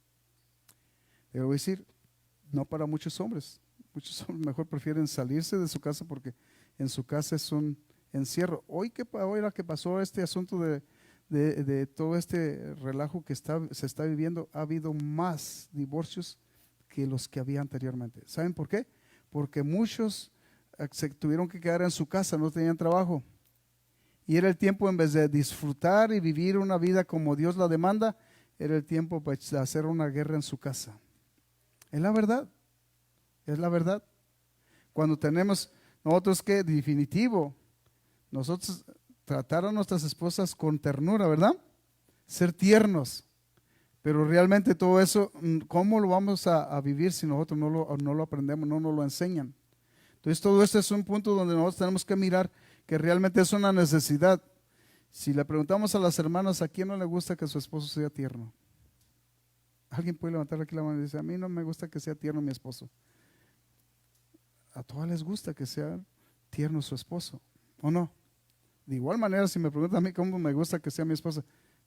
Le voy a decir, no para muchos hombres. Muchos hombres mejor prefieren salirse de su casa porque en su casa es un encierro. Hoy era que pasó este asunto de todo este relajo que se está viviendo, ha habido más divorcios que los que había anteriormente. ¿Saben por qué? Porque muchos se tuvieron que quedar en su casa, no tenían trabajo. Y era el tiempo, en vez de disfrutar y vivir una vida como Dios la demanda, era el tiempo para hacer una guerra en su casa. Es la verdad, es la verdad. Cuando tenemos nosotros que, definitivo, nosotros tratar a nuestras esposas con ternura, ¿verdad? Ser tiernos. Pero realmente todo eso, ¿cómo lo vamos a vivir si nosotros no lo aprendemos, no nos lo enseñan? Entonces todo esto es un punto donde nosotros tenemos que mirar que realmente es una necesidad. Si le preguntamos a las hermanas, ¿a quién no le gusta que su esposo sea tierno? Alguien puede levantar aquí la mano y decir, a mí no me gusta que sea tierno mi esposo. A todas les gusta que sea tierno su esposo, ¿o no? De igual manera, si me preguntan a mí cómo me gusta que sea mi esposa,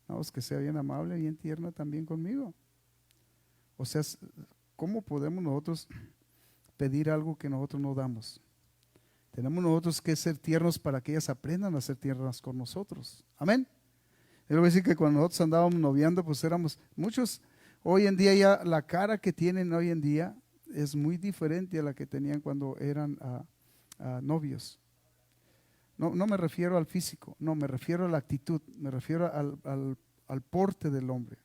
no, es que sea bien amable, bien tierna también conmigo. O sea, ¿cómo podemos nosotros pedir algo que nosotros no damos? Tenemos nosotros que ser tiernos para que ellas aprendan a ser tiernas con nosotros. Amén. Yo voy a decir que cuando nosotros andábamos noviando, pues éramos muchos. Hoy en día ya la cara que tienen hoy en día es muy diferente a la que tenían cuando eran novios. No me refiero al físico, no, me refiero a la actitud, me refiero al porte del hombre.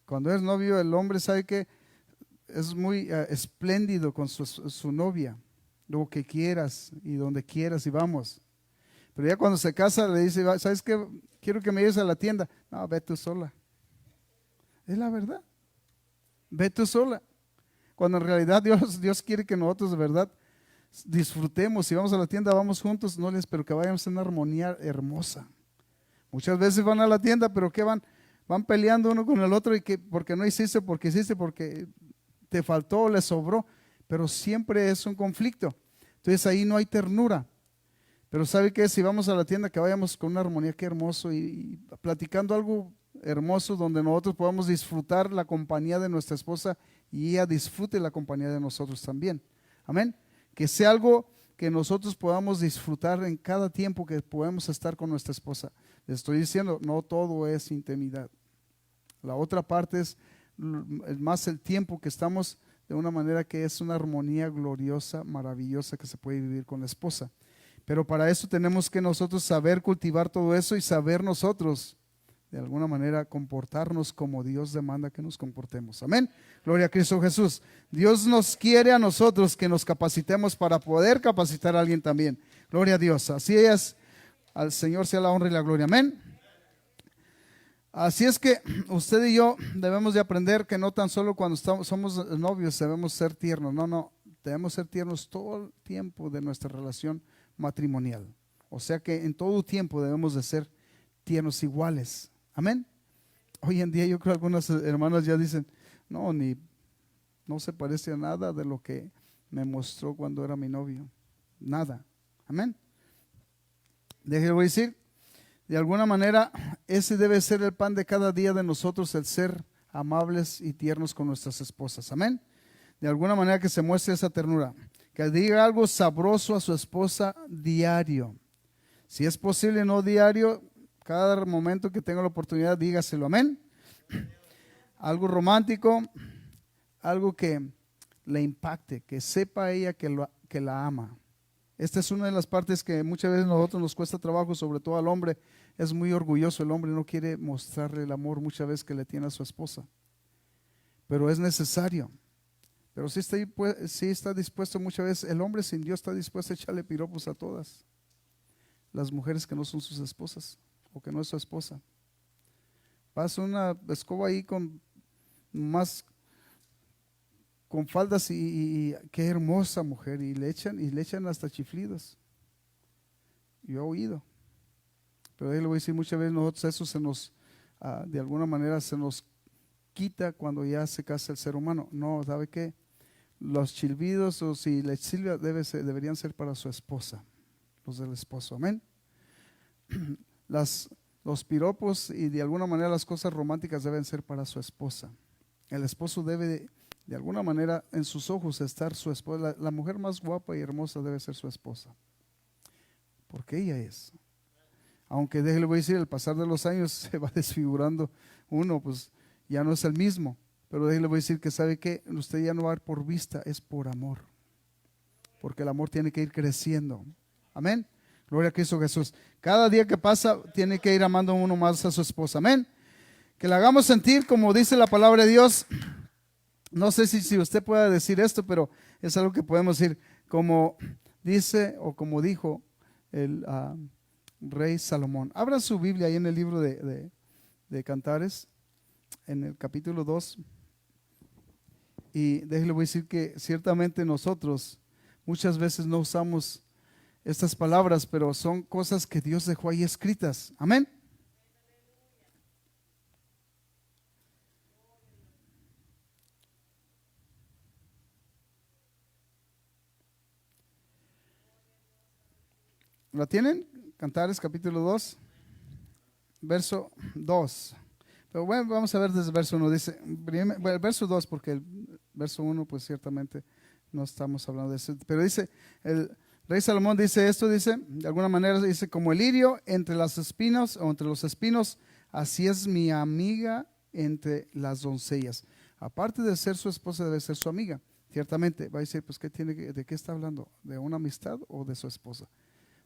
Cuando es novio, el hombre sabe que es muy espléndido con su novia, lo que quieras y donde quieras y vamos. Pero ya cuando se casa le dice, ¿sabes qué? Quiero que me lleves a la tienda. No, ve tú sola. Es la verdad. Ve tú sola. Cuando en realidad Dios quiere que nosotros de verdad disfrutemos. Si vamos a la tienda, vamos juntos, no les, pero que vayamos en una armonía hermosa. Muchas veces van a la tienda, pero ¿qué van? Van peleando uno con el otro y que porque no hiciste, porque te faltó, le sobró, pero siempre es un conflicto. Entonces ahí no hay ternura. Pero ¿sabe qué? Si vamos a la tienda, que vayamos con una armonía, qué hermoso, y platicando algo hermoso donde nosotros podamos disfrutar la compañía de nuestra esposa y ella disfrute la compañía de nosotros también. Amén. Que sea algo que nosotros podamos disfrutar en cada tiempo que podemos estar con nuestra esposa. Les estoy diciendo, no todo es intimidad. La otra parte es más el tiempo que estamos de una manera que es una armonía gloriosa, maravillosa que se puede vivir con la esposa. Pero para eso tenemos que nosotros saber cultivar todo eso y saber nosotros, de alguna manera, comportarnos como Dios demanda que nos comportemos. Amén. Gloria a Cristo Jesús. Dios nos quiere a nosotros que nos capacitemos para poder capacitar a alguien también. Gloria a Dios. Así es. Al Señor sea la honra y la gloria. Amén. Así es que usted y yo debemos de aprender que no tan solo cuando somos novios debemos ser tiernos. No, debemos ser tiernos todo el tiempo de nuestra relación matrimonial. O sea que en todo tiempo debemos de ser tiernos iguales. Amén. Hoy en día yo creo que algunas hermanas ya dicen, no se parece a nada de lo que me mostró cuando era mi novio. Nada. Amén. Déjeme decir, de alguna manera ese debe ser el pan de cada día de nosotros, el ser amables y tiernos con nuestras esposas. Amén. De alguna manera que se muestre esa ternura. Que diga algo sabroso a su esposa diario. Si es posible, no diario, cada momento que tenga la oportunidad, dígaselo. Amén. Algo romántico, algo que le impacte, que sepa ella que la ama. Esta es una de las partes que muchas veces a nosotros nos cuesta trabajo, sobre todo al hombre. Es muy orgulloso el hombre, no quiere mostrarle el amor muchas veces que le tiene a su esposa. Pero es necesario. Pero sí está dispuesto muchas veces, el hombre sin Dios está dispuesto a echarle piropos a todas las mujeres que no son sus esposas o que no es su esposa. Pasa una escoba ahí con faldas y qué hermosa mujer, y le echan hasta chiflidos. Yo he oído. Pero ahí le voy a decir, muchas veces nosotros eso se nos, de alguna manera se nos quita cuando ya se casa el ser humano. No, ¿sabe qué? Los chilvidos o si le silba deberían ser para su esposa, los del esposo. Amén. Los piropos y de alguna manera las cosas románticas deben ser para su esposa. El esposo debe de alguna manera en sus ojos estar su esposa. La mujer más guapa y hermosa debe ser su esposa, porque ella es. Aunque le voy a decir, al pasar de los años se va desfigurando uno, pues ya no es el mismo. Pero le voy a decir que sabe que usted ya no va a ir por vista, es por amor. Porque el amor tiene que ir creciendo. Amén. Gloria a Cristo Jesús. Cada día que pasa tiene que ir amando uno más a su esposa. Amén. Que la hagamos sentir como dice la palabra de Dios. No sé si usted pueda decir esto, pero es algo que podemos decir como dice o como dijo el rey Salomón. Abra su Biblia ahí en el libro de Cantares, en el capítulo 2. Y déjele voy a decir que ciertamente nosotros muchas veces no usamos estas palabras, pero son cosas que Dios dejó ahí escritas. Amén. ¿La tienen? Cantares capítulo 2, verso 2. Pero bueno, vamos a ver desde el verso 1. Dice, el verso 2, porque el verso 1 pues ciertamente no estamos hablando de eso. Pero dice, el rey Salomón dice esto, dice, de alguna manera dice, como el lirio entre las espinas o entre los espinos, así es mi amiga entre las doncellas. Aparte de ser su esposa, debe ser su amiga. Ciertamente, va a decir, pues ¿de qué está hablando? ¿De una amistad o de su esposa?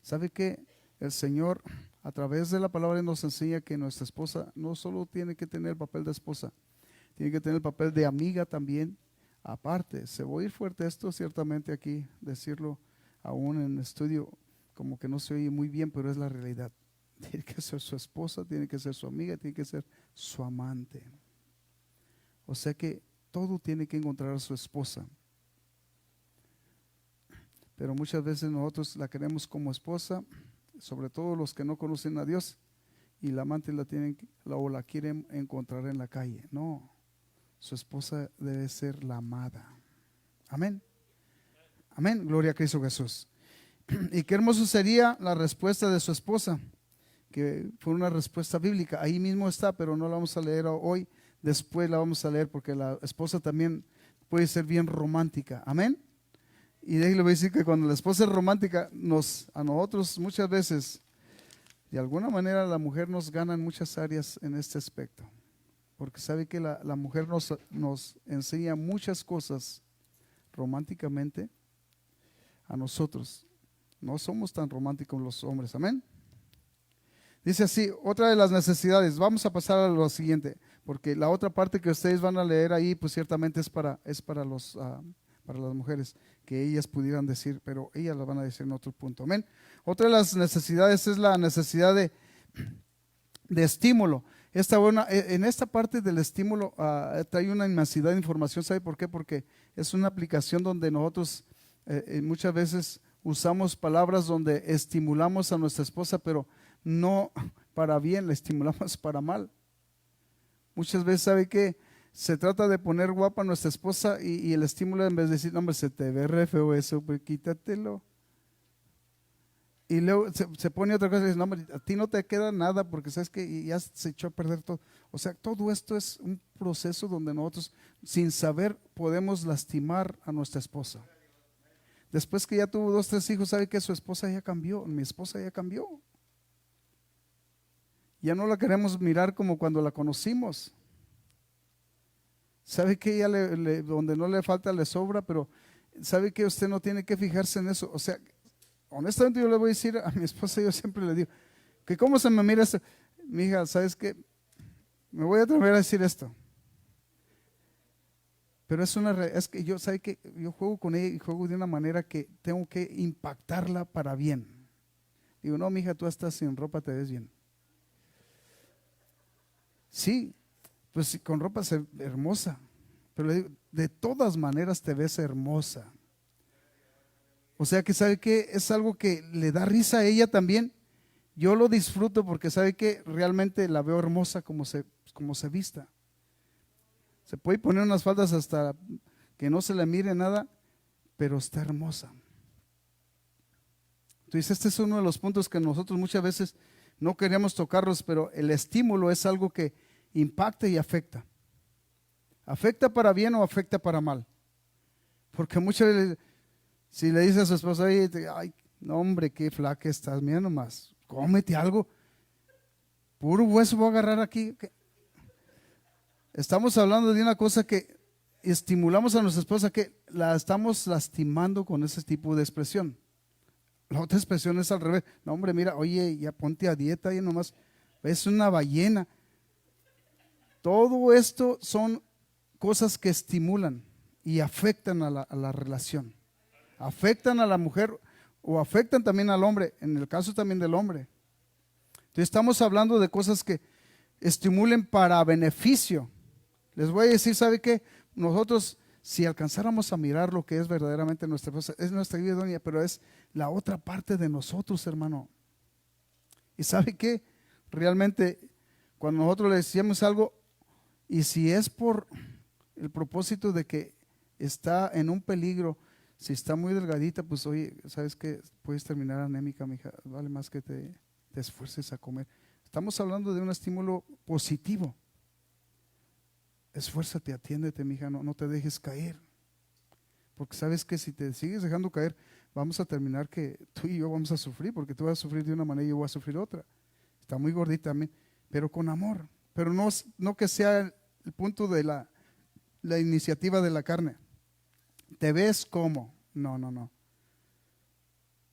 ¿Sabe qué? El Señor a través de la palabra nos enseña que nuestra esposa no solo tiene que tener el papel de esposa, tiene que tener el papel de amiga también. Aparte, se va a ir fuerte esto ciertamente aquí, decirlo aún en estudio, como que no se oye muy bien, pero es la realidad. Tiene que ser su esposa, tiene que ser su amiga, tiene que ser su amante. O sea que todo tiene que encontrar a su esposa. Pero muchas veces nosotros la queremos como esposa, sobre todo los que no conocen a Dios, y la amante o la quiere encontrar en la calle. No, su esposa debe ser la amada. Amén. Amén. Gloria a Cristo Jesús. Y qué hermoso sería la respuesta de su esposa, que fue una respuesta bíblica. Ahí mismo está, pero no la vamos a leer hoy. Después la vamos a leer porque la esposa también puede ser bien romántica. Amén. Y de ahí le voy a decir que cuando la esposa es romántica, a nosotros muchas veces, de alguna manera, la mujer nos gana en muchas áreas en este aspecto. Porque sabe que la mujer nos enseña muchas cosas románticamente a nosotros. No somos tan románticos los hombres. Amén. Dice así, otra de las necesidades. Vamos a pasar a lo siguiente, porque la otra parte que ustedes van a leer ahí, pues ciertamente es para las mujeres, que ellas pudieran decir, pero ellas lo van a decir en otro punto. Amén. Otra de las necesidades es la necesidad de estímulo. En esta parte del estímulo trae una inmensidad de información. ¿Sabe por qué? Porque es una aplicación donde nosotros muchas veces usamos palabras donde estimulamos a nuestra esposa, pero no para bien, la estimulamos para mal. Muchas veces, ¿sabe qué? Se trata de poner guapa a nuestra esposa y el estímulo, en vez de decir, no, hombre, se te ve re feo eso, pues quítatelo. Y luego se pone otra cosa y dice, no, hombre, a ti no te queda nada porque sabes que ya se echó a perder todo. O sea, todo esto es un proceso donde nosotros, sin saber, podemos lastimar a nuestra esposa. Después que ya tuvo 2, 3 hijos, sabe que su esposa ya cambió, mi esposa ya cambió. Ya no la queremos mirar como cuando la conocimos. Sabe que ella donde no le falta le sobra, pero sabe que usted no tiene que fijarse en eso. O sea, honestamente yo le voy a decir a mi esposa, yo siempre le digo, que cómo se me mira esto. Mi hija, ¿sabes qué? Me voy a atrever a decir esto. Pero es que yo, ¿sabe qué? Yo juego con ella y juego de una manera que tengo que impactarla para bien. Digo, no, mi hija, tú estás sin ropa, te ves bien. Sí, pues con ropa hermosa, pero le digo, de todas maneras te ves hermosa. O sea que sabe que es algo que le da risa a ella también. Yo lo disfruto porque sabe que realmente la veo hermosa como se vista. Se puede poner unas faldas hasta que no se le mire nada, pero está hermosa. Entonces este es uno de los puntos que nosotros muchas veces no queremos tocarlos, pero el estímulo es algo que impacta y afecta. ¿Afecta para bien o afecta para mal? Porque muchas veces, si le dice a su esposa, ay, no hombre, qué flaca estás, mira nomás, cómete algo, puro hueso voy a agarrar aquí. Estamos hablando de una cosa que estimulamos a nuestra esposa, que la estamos lastimando con ese tipo de expresión. La otra expresión es al revés. No hombre, mira, oye, ya ponte a dieta y nomás, es una ballena. Todo esto son cosas que estimulan y afectan a la relación. Afectan a la mujer o afectan también al hombre, en el caso también del hombre. Entonces estamos hablando de cosas que estimulen para beneficio. Les voy a decir, ¿sabe qué? Nosotros, si alcanzáramos a mirar lo que es verdaderamente nuestra esposa, es nuestra vida idónea, pero es la otra parte de nosotros, hermano. ¿Y sabe qué? Realmente, cuando nosotros le decíamos algo, y si es por el propósito de que está en un peligro, si está muy delgadita, pues oye, ¿sabes qué? Puedes terminar anémica, mija, vale más que te esfuerces a comer. Estamos hablando de un estímulo positivo. Esfuérzate, atiéndete, mija, no te dejes caer. Porque sabes que si te sigues dejando caer, vamos a terminar que tú y yo vamos a sufrir, porque tú vas a sufrir de una manera y yo voy a sufrir de otra. Está muy gordita también, pero con amor. Pero no que sea el punto de la iniciativa de la carne. ¿Te ves como? No.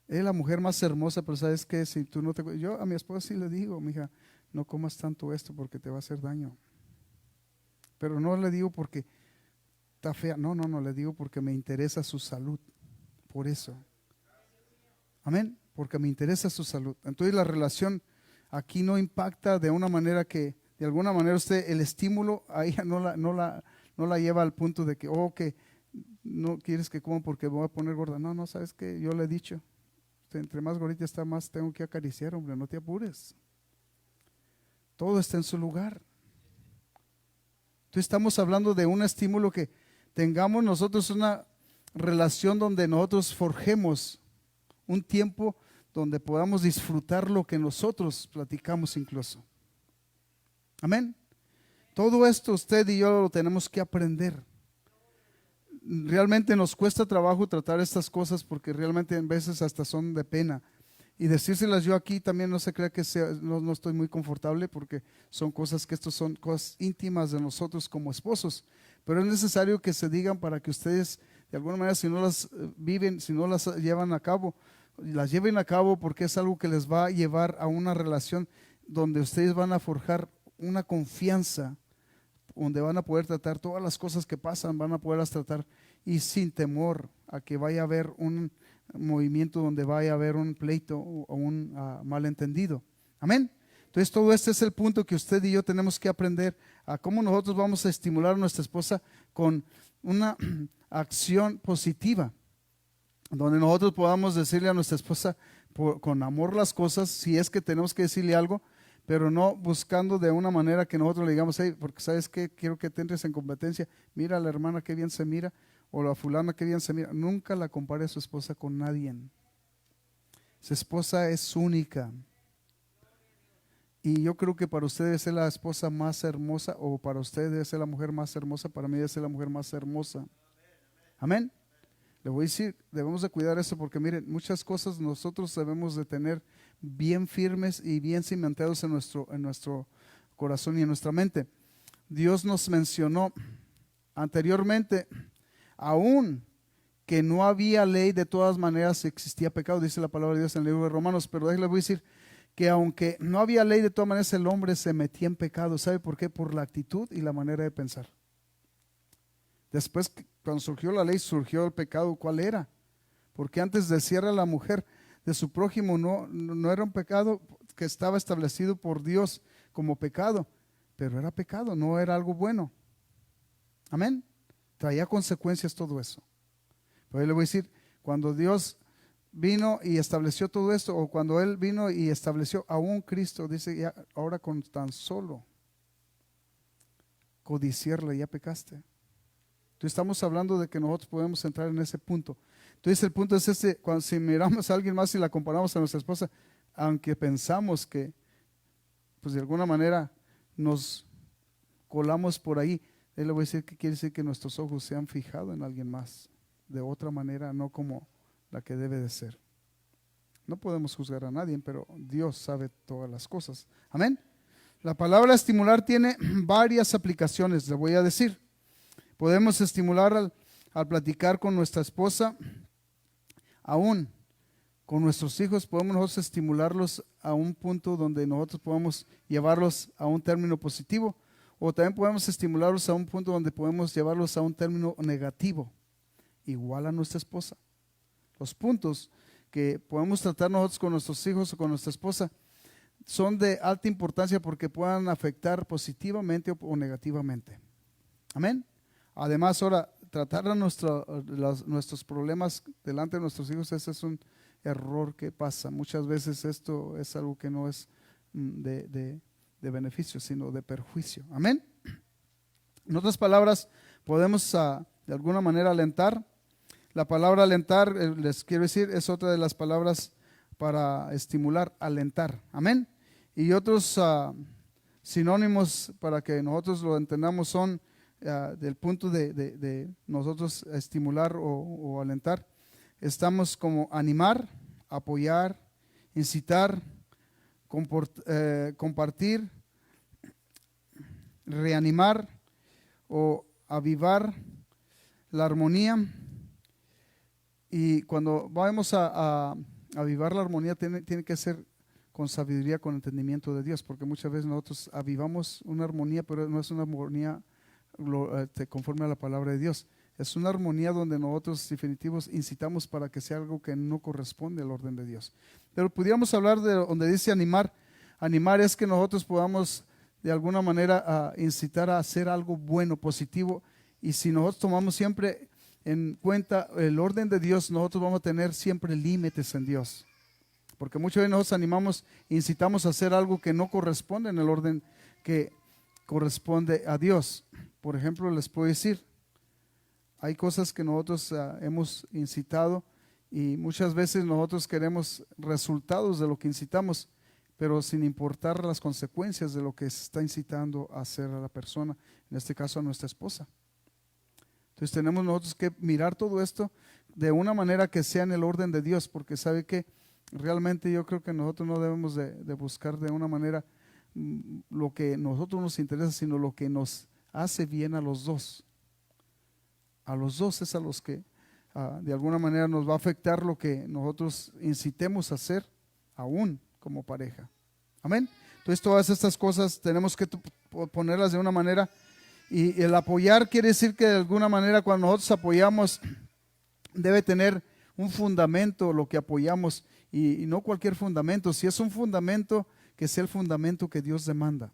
Es la mujer más hermosa, pero sabes que si tú no te... Yo a mi esposa sí le digo, mija, no comas tanto esto porque te va a hacer daño. Pero no le digo porque está fea, no, le digo porque me interesa su salud, por eso. Amén, porque me interesa su salud. Entonces la relación aquí no impacta de una manera que, de alguna manera usted, el estímulo a ella no la lleva al punto de que, que no quieres que coma porque me voy a poner gorda. No, sabes que yo le he dicho, entre más gordita está, más tengo que acariciar, hombre, no te apures. todo está en su lugar. Entonces estamos hablando de un estímulo que tengamos nosotros una relación donde nosotros forjemos un tiempo donde podamos disfrutar lo que nosotros platicamos incluso. Amén. Todo esto usted y yo lo tenemos que aprender. Realmente nos cuesta trabajo tratar estas cosas porque realmente en veces hasta son de pena. Y decírselas yo aquí también no se crea que no estoy muy confortable porque son cosas que estos son cosas íntimas de nosotros como esposos. Pero es necesario que se digan para que ustedes de alguna manera, si no las viven, si no las llevan a cabo, las lleven a cabo porque es algo que les va a llevar a una relación donde ustedes van a forjar una confianza, donde van a poder tratar todas las cosas que pasan, van a poderlas tratar y sin temor a que vaya a haber un movimiento donde vaya a haber un pleito o un malentendido. Amén. Entonces todo este es el punto que usted y yo tenemos que aprender a cómo nosotros vamos a estimular a nuestra esposa con una acción positiva, donde nosotros podamos decirle a nuestra esposa con amor las cosas, si es que tenemos que decirle algo, pero no buscando de una manera que nosotros le digamos, hey, porque sabes que quiero que te entres en competencia, mira a la hermana que bien se mira, o la fulana que bien se mira. Nunca la compare a su esposa con nadie. Su esposa es única. Y yo creo que para usted debe ser la esposa más hermosa, o para usted debe ser la mujer más hermosa, para mí debe ser la mujer más hermosa. Amén. Le voy a decir, debemos de cuidar eso porque miren, muchas cosas nosotros debemos de tener bien firmes y bien cimentados en nuestro corazón y en nuestra mente. Dios nos mencionó anteriormente, aún que no había ley, de todas maneras existía pecado, dice la palabra de Dios en el libro de Romanos, pero les voy a decir que aunque no había ley, de todas maneras el hombre se metía en pecado. ¿Sabe por qué? Por la actitud y la manera de pensar. Después, cuando surgió la ley, surgió el pecado. ¿Cuál era? Porque antes decía a la mujer de su prójimo no era un pecado que estaba establecido por Dios como pecado, pero era pecado, no era algo bueno. Amén. Traía consecuencias todo eso. Pero yo le voy a decir, cuando Dios vino y estableció todo esto, o cuando Él vino y estableció aún Cristo, dice, ya, ahora con tan solo codiciarle ya pecaste. Entonces estamos hablando de que nosotros podemos entrar en ese punto. Entonces el punto es este, cuando si miramos a alguien más y la comparamos a nuestra esposa, aunque pensamos que pues de alguna manera nos colamos por ahí, él le voy a decir que quiere decir que nuestros ojos se han fijado en alguien más, de otra manera, no como la que debe de ser. No podemos juzgar a nadie, pero Dios sabe todas las cosas. Amén. La palabra estimular tiene varias aplicaciones, le voy a decir. Podemos estimular al platicar con nuestra esposa, aún con nuestros hijos, podemos nosotros estimularlos a un punto donde nosotros podamos llevarlos a un término positivo, o también podemos estimularlos a un punto donde podemos llevarlos a un término negativo, igual a nuestra esposa. Los puntos que podemos tratar nosotros con nuestros hijos o con nuestra esposa son de alta importancia porque puedan afectar positivamente o negativamente. Amén. Además, ahora, tratar a nuestros problemas delante de nuestros hijos, ese es un error que pasa. Muchas veces esto es algo que no es de beneficio, sino de perjuicio. Amén. En otras palabras, podemos de alguna manera alentar. La palabra alentar, les quiero decir, es otra de las palabras para estimular, alentar. Amén. Y otros sinónimos para que nosotros lo entendamos son del punto de nosotros estimular o alentar. Estamos como animar, apoyar, incitar, compartir, reanimar o avivar la armonía. Y cuando vamos a avivar la armonía tiene que ser con sabiduría, con entendimiento de Dios, porque muchas veces nosotros avivamos una armonía, pero no es una armonía conforme a la palabra de Dios. Es una armonía donde nosotros definitivos incitamos para que sea algo que no corresponde al orden de Dios. Pero pudiéramos hablar de donde dice animar. Animar es que nosotros podamos de alguna manera incitar a hacer algo bueno, positivo. Y si nosotros tomamos siempre en cuenta el orden de Dios, nosotros vamos a tener siempre límites en Dios. Porque muchas veces nosotros animamos, incitamos a hacer algo que no corresponde en el orden que corresponde a Dios. Por ejemplo, les puedo decir, hay cosas que nosotros hemos incitado y muchas veces nosotros queremos resultados de lo que incitamos, pero sin importar las consecuencias de lo que se está incitando a hacer a la persona, en este caso a nuestra esposa. Entonces tenemos nosotros que mirar todo esto de una manera que sea en el orden de Dios, porque sabe que realmente yo creo que nosotros no debemos de buscar de una manera lo que a nosotros nos interesa, sino lo que nos hace bien a los dos. A los dos es a los que de alguna manera nos va a afectar lo que nosotros incitemos a hacer aún como pareja. Amén. Entonces todas estas cosas tenemos que ponerlas de una manera, y el apoyar quiere decir que de alguna manera cuando nosotros apoyamos debe tener un fundamento lo que apoyamos, y no cualquier fundamento. Si es un fundamento, que sea el fundamento que Dios demanda,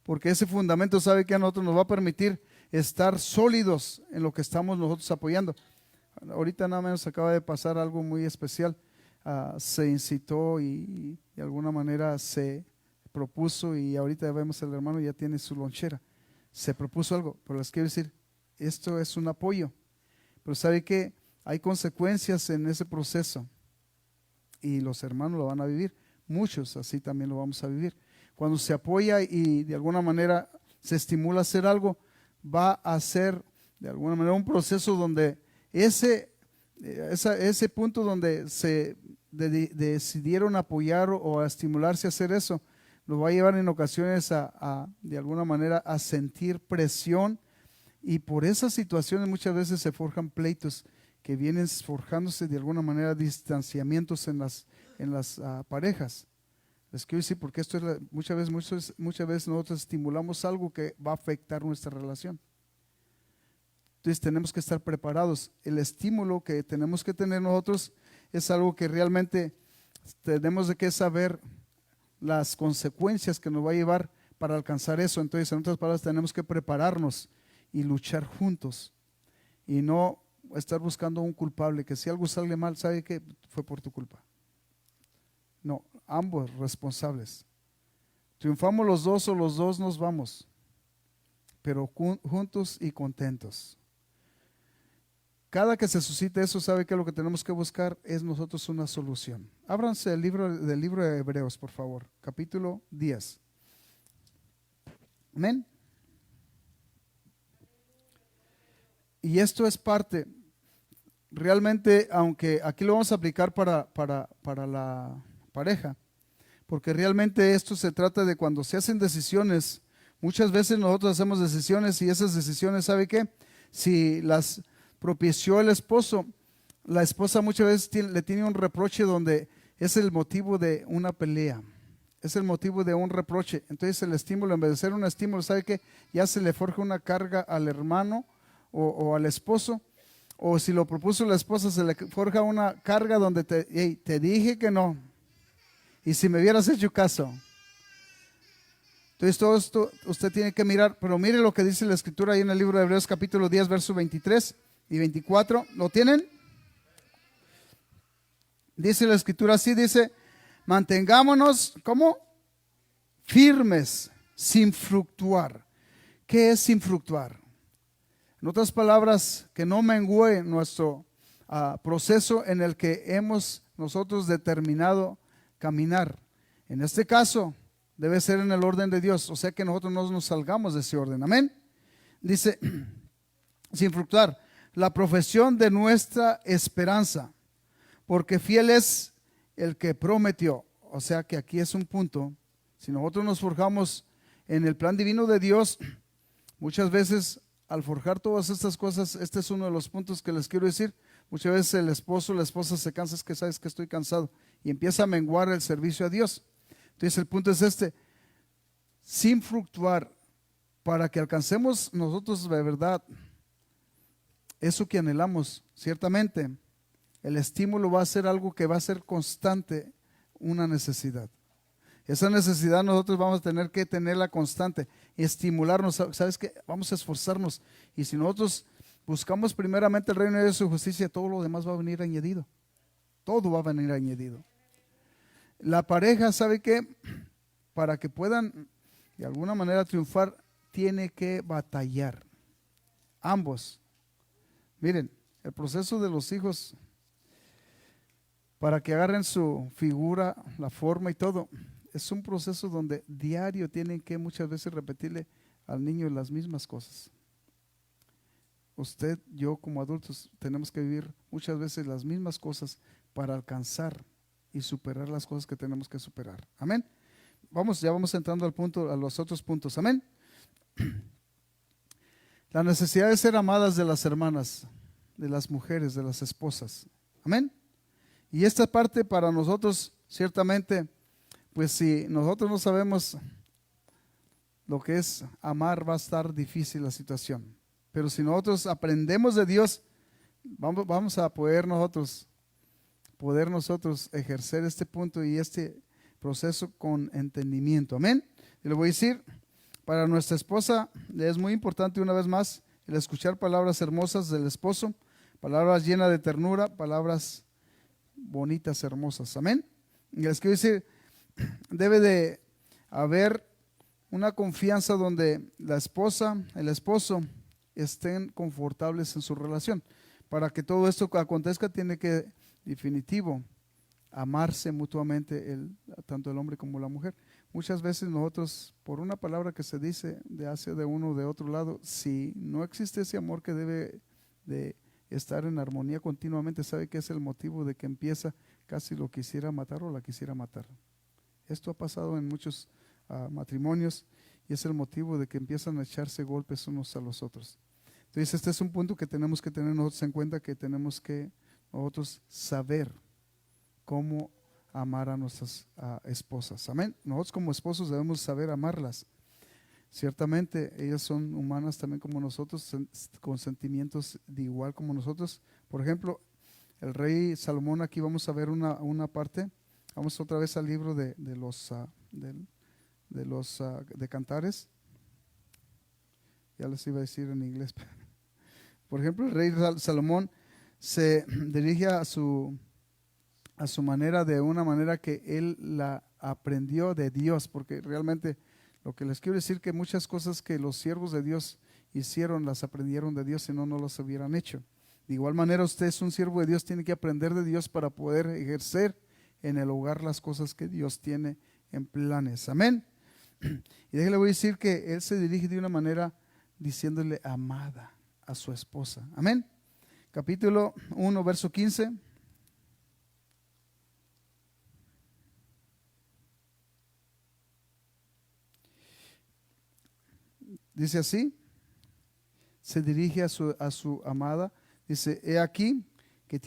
porque ese fundamento sabe que a nosotros nos va a permitir estar sólidos en lo que estamos nosotros apoyando. Ahorita nada menos acaba de pasar algo muy especial. Se incitó y de alguna manera se propuso, y ahorita vemos el hermano ya tiene su lonchera. Se propuso algo, pero les quiero decir, esto es un apoyo, pero sabe que hay consecuencias en ese proceso y los hermanos lo van a vivir, muchos así también lo vamos a vivir. Cuando se apoya y de alguna manera se estimula a hacer algo, va a ser de alguna manera un proceso donde ese punto donde se decidieron apoyar o a estimularse a hacer eso, lo va a llevar en ocasiones de alguna manera a sentir presión, y por esas situaciones muchas veces se forjan pleitos que vienen forjándose de alguna manera distanciamientos en las parejas. Les quiero decir, porque esto es muchas veces nosotros estimulamos algo que va a afectar nuestra relación. Entonces tenemos que estar preparados. El estímulo que tenemos que tener nosotros es algo que realmente tenemos de que saber las consecuencias que nos va a llevar para alcanzar eso. Entonces, en otras palabras, tenemos que prepararnos y luchar juntos, y no estar buscando un culpable, que si algo sale mal, ¿sabe qué? Fue por tu culpa. No, ambos responsables. Triunfamos los dos o los dos nos vamos, pero juntos y contentos. Cada que se suscite eso, ¿sabe qué? Lo que tenemos que buscar es nosotros una solución. Ábranse del libro de Hebreos, por favor, capítulo 10. Amén. Y esto es parte, realmente, aunque aquí lo vamos a aplicar para la pareja, porque realmente esto se trata de cuando se hacen decisiones. Muchas veces nosotros hacemos decisiones y esas decisiones, ¿sabe qué? Si las propició el esposo, la esposa muchas veces le tiene un reproche donde es el motivo de una pelea, es el motivo de un reproche. Entonces el estímulo, en vez de ser un estímulo, ¿sabe qué? Ya se le forja una carga al hermano o al esposo, o si lo propuso la esposa, se le forja una carga donde te dije que no, y si me hubieras hecho caso. Entonces todo esto usted tiene que mirar, pero mire lo que dice la escritura ahí en el libro de Hebreos capítulo 10, versos 23 y 24. ¿Lo tienen? Dice la escritura así, dice: mantengámonos, ¿cómo? Firmes, sin fluctuar. ¿Qué es sin fluctuar? En otras palabras, que no mengue nuestro proceso en el que hemos nosotros determinado caminar. En este caso, debe ser en el orden de Dios, o sea que nosotros no nos salgamos de ese orden. Amén. Dice, sin fluctuar, la profesión de nuestra esperanza, porque fiel es el que prometió. O sea que aquí es un punto. Si nosotros nos forjamos en el plan divino de Dios, muchas veces al forjar todas estas cosas, este es uno de los puntos que les quiero decir. Muchas veces el esposo o la esposa se cansa, es que sabes que estoy cansado, y empieza a menguar el servicio a Dios. Entonces el punto es este: sin fluctuar, para que alcancemos nosotros de verdad eso que anhelamos. Ciertamente el estímulo va a ser algo que va a ser constante, una necesidad. Esa necesidad nosotros vamos a tener que tenerla constante, estimularnos. ¿Sabes qué? Vamos a esforzarnos, y si nosotros buscamos primeramente el reino de Dios y su justicia, todo lo demás va a venir añadido. Todo va a venir añadido. La pareja, ¿sabe qué? Para que puedan de alguna manera triunfar, tiene que batallar. Ambos. Miren, el proceso de los hijos, para que agarren su figura, la forma y todo, es un proceso donde diario tienen que muchas veces repetirle al niño las mismas cosas. Usted, yo como adultos tenemos que vivir muchas veces las mismas cosas para alcanzar y superar las cosas que tenemos que superar. Amén. Ya vamos entrando al punto, a los otros puntos. Amén. La necesidad de ser amadas de las hermanas, de las mujeres, de las esposas. Amén. Y esta parte para nosotros, ciertamente, pues si nosotros no sabemos lo que es amar, va a estar difícil la situación. Pero si nosotros aprendemos de Dios, vamos a poder nosotros ejercer este punto y este proceso con entendimiento. Amén. Y le voy a decir, para nuestra esposa es muy importante una vez más el escuchar palabras hermosas del esposo, palabras llenas de ternura, palabras bonitas, hermosas. Amén. Y les quiero decir, debe de haber una confianza donde la esposa, el esposo estén confortables en su relación. Para que todo esto acontezca tiene que, definitivo, amarse mutuamente tanto el hombre como la mujer. Muchas veces nosotros, por una palabra que se dice de uno o de otro lado, si no existe ese amor que debe de estar en armonía continuamente, ¿sabe qué es el motivo de que empieza casi lo quisiera matar o la quisiera matar? Esto ha pasado en muchos matrimonios y es el motivo de que empiezan a echarse golpes unos a los otros. Entonces este es un punto que tenemos que tener nosotros en cuenta, que tenemos que nosotros saber cómo amar a nuestras esposas. Amén. Nosotros como esposos debemos saber amarlas. Ciertamente ellas son humanas también como nosotros, con sentimientos de igual como nosotros. Por ejemplo, el rey Salomón, aquí vamos a ver una parte. Vamos otra vez al libro de Cantares. Ya les iba a decir en inglés. Por ejemplo, el rey Salomón se dirige a su manera, de una manera que él la aprendió de Dios, porque realmente lo que les quiero decir, que muchas cosas que los siervos de Dios hicieron las aprendieron de Dios, si no, no las hubieran hecho. De igual manera, usted es un siervo de Dios, tiene que aprender de Dios para poder ejercer en el hogar las cosas que Dios tiene en planes. Amén. Y déjale, voy a decir que él se dirige de una manera diciéndole amada a su esposa. Amén. Capítulo 1, verso 15. Dice así, se dirige a su amada, dice: he aquí que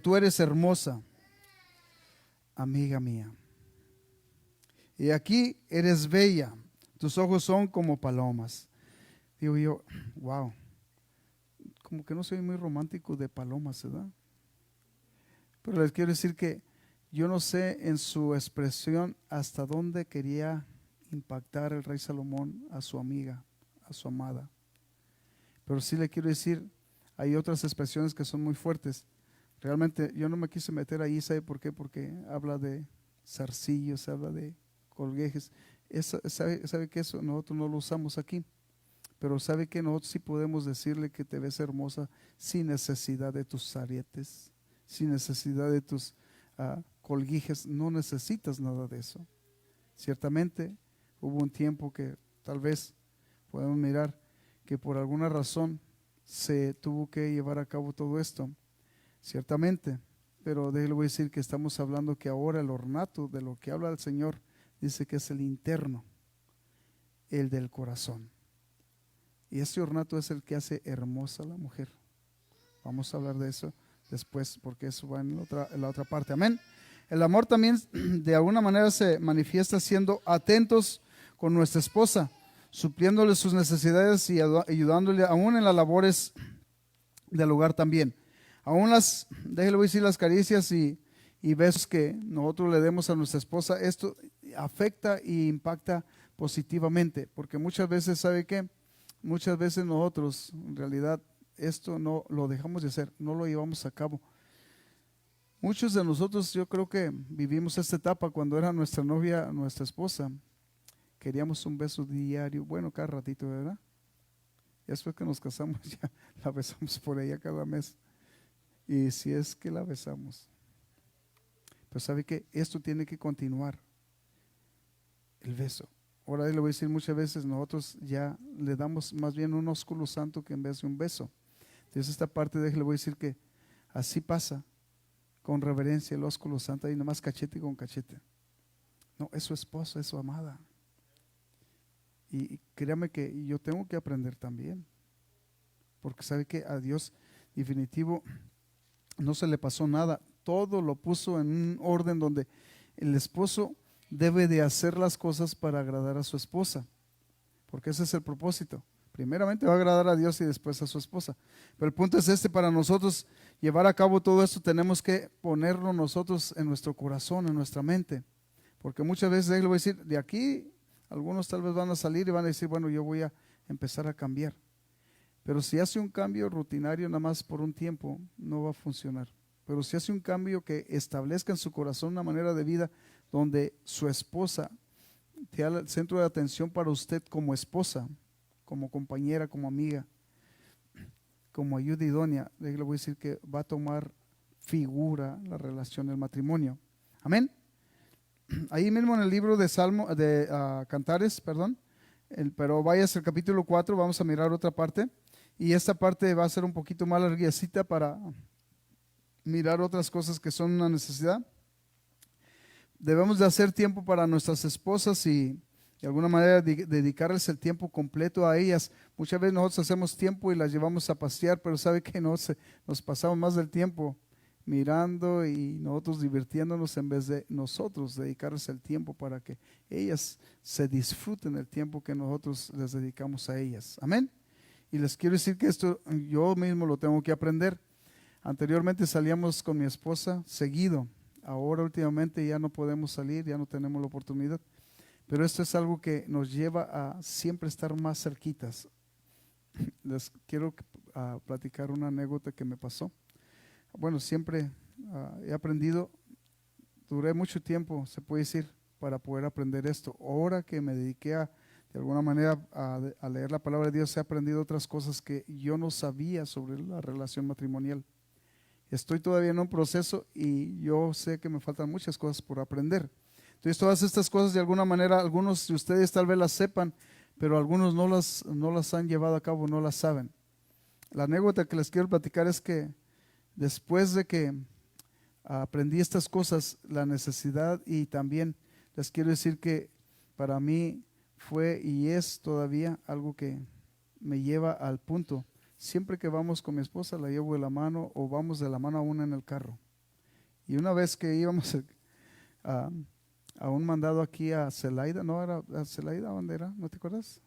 tú eres hermosa, amiga mía. He aquí eres bella, tus ojos son como palomas. Digo yo, wow, como que no soy muy romántico de palomas, ¿verdad? Pero les quiero decir que yo no sé en su expresión hasta dónde quería impactar el rey Salomón a su amiga, a su amada. Pero sí le quiero decir, hay otras expresiones que son muy fuertes. Realmente yo no me quise meter ahí, ¿sabe por qué? Porque habla de zarcillos, habla de colguejes. ¿Sabe que eso nosotros no lo usamos aquí? Pero ¿sabe que nosotros sí podemos decirle que te ves hermosa sin necesidad de tus aretes, sin necesidad de tus colguijes? No necesitas nada de eso. Ciertamente hubo un tiempo que tal vez podemos mirar que por alguna razón se tuvo que llevar a cabo todo esto, ciertamente, pero le voy a decir que estamos hablando que ahora el ornato de lo que habla el Señor dice que es el interno, el del corazón, y ese ornato es el que hace hermosa a la mujer. Vamos a hablar de eso después, porque eso va en la otra parte. Amén. El amor también de alguna manera se manifiesta siendo atentos con nuestra esposa, supliéndole sus necesidades y ayudándole aún en las labores del hogar también. Aún déjale voy a decir, las caricias y besos que nosotros le demos a nuestra esposa, esto afecta e impacta positivamente, porque muchas veces, ¿sabe qué? Muchas veces nosotros, en realidad, esto no lo dejamos de hacer, no lo llevamos a cabo. Muchos de nosotros, yo creo que vivimos esta etapa cuando era nuestra novia, nuestra esposa. Queríamos un beso diario, bueno, cada ratito, ¿verdad? Y después que nos casamos ya la besamos por ella cada mes. Y si es que la besamos. Pero sabe que esto tiene que continuar, el beso. Ahora le voy a decir, muchas veces nosotros ya le damos más bien un ósculo santo que en vez de un beso. Entonces esta parte le voy a decir que así pasa con reverencia el ósculo santo, ahí nomás cachete con cachete. No, es su esposa, es su amada. Y créame que yo tengo que aprender también, porque sabe que a Dios definitivo no se le pasó nada, todo lo puso en un orden donde el esposo debe de hacer las cosas para agradar a su esposa, porque ese es el propósito. Primeramente va a agradar a Dios y después a su esposa. Pero el punto es este: para nosotros llevar a cabo todo esto tenemos que ponerlo nosotros en nuestro corazón, en nuestra mente, porque muchas veces le voy a decir, de aquí algunos tal vez van a salir y van a decir, bueno, yo voy a empezar a cambiar. Pero si hace un cambio rutinario nada más por un tiempo, no va a funcionar. Pero si hace un cambio que establezca en su corazón una manera de vida donde su esposa sea el centro de atención para usted como esposa, como compañera, como amiga, como ayuda idónea, le voy a decir que va a tomar figura la relación del matrimonio. Amén. Ahí mismo en el libro de Cantares, pero vayas al capítulo 4, vamos a mirar otra parte. Y esta parte va a ser un poquito más larguecita para mirar otras cosas que son una necesidad. Debemos de hacer tiempo para nuestras esposas y de alguna manera dedicarles el tiempo completo a ellas. Muchas veces nosotros hacemos tiempo y las llevamos a pasear, pero sabe que nos pasamos más del tiempo mirando y nosotros divirtiéndonos en vez de nosotros dedicarles el tiempo para que ellas se disfruten el tiempo que nosotros les dedicamos a ellas. Amén. Y les quiero decir que esto yo mismo lo tengo que aprender. Anteriormente salíamos con mi esposa seguido. Ahora últimamente ya no podemos salir, ya no tenemos la oportunidad. Pero esto es algo que nos lleva a siempre estar más cerquitas. Les quiero platicar una anécdota que me pasó. Bueno, siempre he aprendido, duré mucho tiempo, se puede decir, para poder aprender esto. Ahora que me dediqué de alguna manera a leer la palabra de Dios, he aprendido otras cosas que yo no sabía sobre la relación matrimonial. Estoy todavía en un proceso y yo sé que me faltan muchas cosas por aprender. Entonces todas estas cosas de alguna manera, algunos de ustedes tal vez las sepan, pero algunos no las han llevado a cabo, no las saben. La anécdota que les quiero platicar es que después de que aprendí estas cosas, la necesidad, y también les quiero decir que para mí fue y es todavía algo que me lleva al punto. Siempre que vamos con mi esposa la llevo de la mano o vamos de la mano a una en el carro. Y una vez que íbamos a un mandado aquí a Celaida, ¿no era a Celaida? ¿Dónde era? ¿No te acuerdas?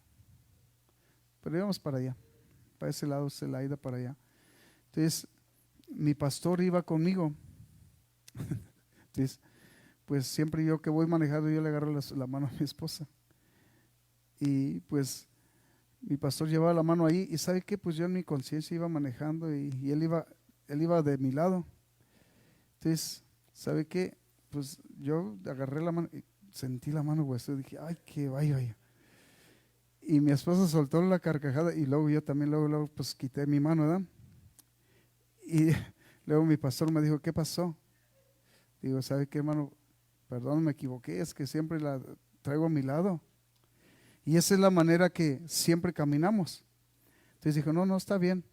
Pero íbamos para allá, para ese lado, Celaida, para allá. Entonces mi pastor iba conmigo. Entonces, pues siempre yo que voy manejando, yo le agarro la mano a mi esposa. Y pues mi pastor llevaba la mano ahí, y ¿sabe qué? Pues yo en mi conciencia iba manejando y él iba de mi lado. Entonces, ¿sabe qué? Pues yo agarré la mano y sentí la mano hueso y dije, ay, qué vaya. Y mi esposa soltó la carcajada y luego yo también, luego pues quité mi mano, ¿verdad? Y luego mi pastor me dijo, ¿qué pasó? Digo, ¿sabe qué, hermano? Perdón, me equivoqué, es que siempre la traigo a mi lado. Y esa es la manera que siempre caminamos. Entonces dijo, no, está bien.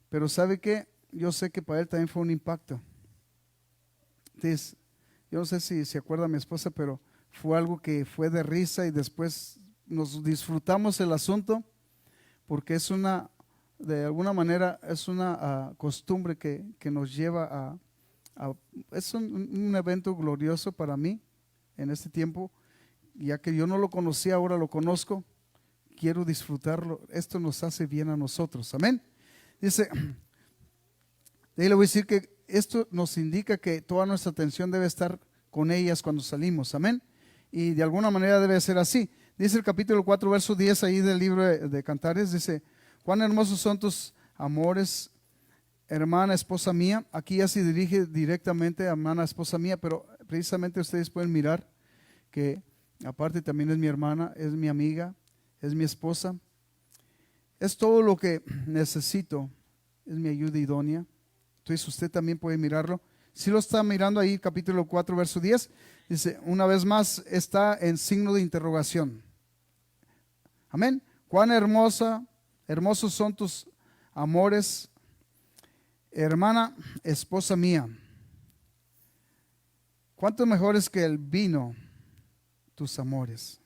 Pero ¿sabe qué? Yo sé que para él también fue un impacto. Entonces, yo no sé si se acuerda mi esposa, pero fue algo que fue de risa y después nos disfrutamos el asunto porque es de alguna manera, es una costumbre que nos lleva es un evento glorioso para mí en este tiempo. Ya que yo no lo conocía, ahora lo conozco, quiero disfrutarlo. Esto nos hace bien a nosotros, amén. Dice, de ahí le voy a decir que esto nos indica que toda nuestra atención debe estar con ellas cuando salimos, amén. Y de alguna manera debe ser así. Dice el capítulo 4, verso 10 ahí del libro de Cantares, dice, cuán hermosos son tus amores hermana, esposa mía. Aquí ya se dirige directamente a hermana, esposa mía, pero precisamente ustedes pueden mirar que aparte también es mi hermana, es mi amiga, es mi esposa. Es todo lo que necesito, es mi ayuda idónea. Entonces usted también puede mirarlo. Si lo está mirando ahí, capítulo 4, verso 10, dice, una vez más está en signo de interrogación. Amén. Cuán hermosos son tus amores, hermana, esposa mía. Cuánto mejores que el vino tus amores,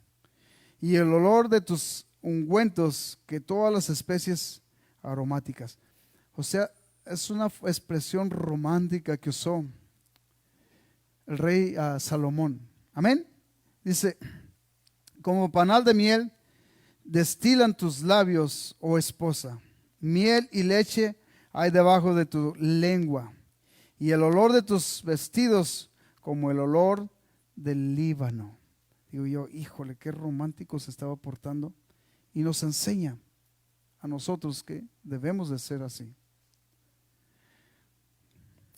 y el olor de tus ungüentos que todas las especies aromáticas. O sea, es una expresión romántica que usó el rey Salomón. Amén. Dice, como panal de miel destilan tus labios, oh esposa. Miel y leche hay debajo de tu lengua, y el olor de tus vestidos como el olor del Líbano. Digo yo, híjole, qué romántico se estaba portando. Y nos enseña a nosotros que debemos de ser así.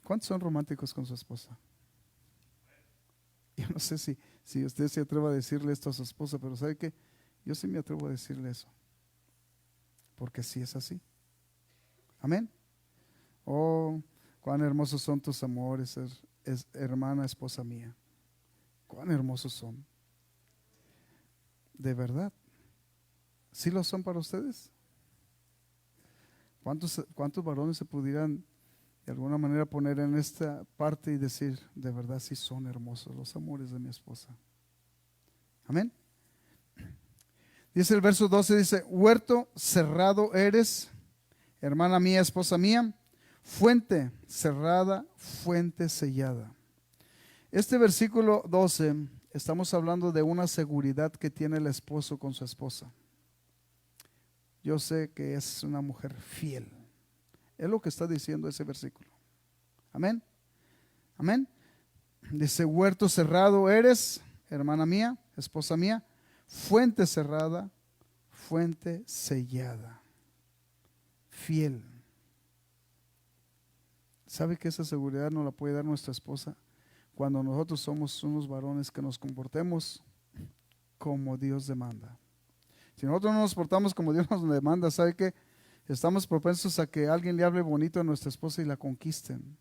¿Cuántos son románticos con su esposa? Yo no sé si usted se atreva a decirle esto a su esposa, pero ¿sabe qué? Yo sí me atrevo a decirle eso. Porque sí es así. Amén. Oh, cuán hermosos son tus amores, hermana, esposa mía. Cuán hermosos son. De verdad. ¿Sí lo son para ustedes? ¿Cuántos varones se pudieran de alguna manera poner en esta parte y decir, de verdad sí son hermosos los amores de mi esposa? Amén. Dice el verso 12, dice, huerto cerrado eres, hermana mía, esposa mía, fuente cerrada, fuente sellada. Este versículo 12, estamos hablando de una seguridad que tiene el esposo con su esposa. Yo sé que es una mujer fiel. Es lo que está diciendo ese versículo. Amén. Amén. Dice, huerto cerrado eres, hermana mía, esposa mía, fuente cerrada, fuente sellada, fiel. ¿Sabe que esa seguridad no la puede dar nuestra esposa? Cuando nosotros somos unos varones que nos comportemos como Dios demanda. Si nosotros no nos portamos como Dios nos demanda, ¿sabe qué? Estamos propensos a que alguien le hable bonito a nuestra esposa y la conquisten.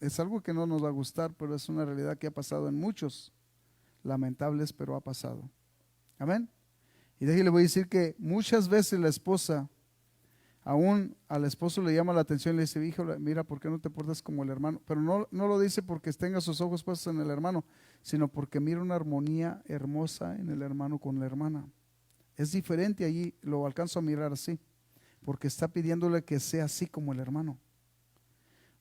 Es algo que no nos va a gustar, pero es una realidad que ha pasado en muchos, lamentables, pero ha pasado. Amén. Y le voy a decir que muchas veces la esposa, aún al esposo le llama la atención y le dice, hijo, mira, ¿por qué no te portas como el hermano? Pero no lo dice porque tenga sus ojos puestos en el hermano, sino porque mira una armonía hermosa en el hermano con la hermana. Es diferente allí, lo alcanzo a mirar así, porque está pidiéndole que sea así como el hermano.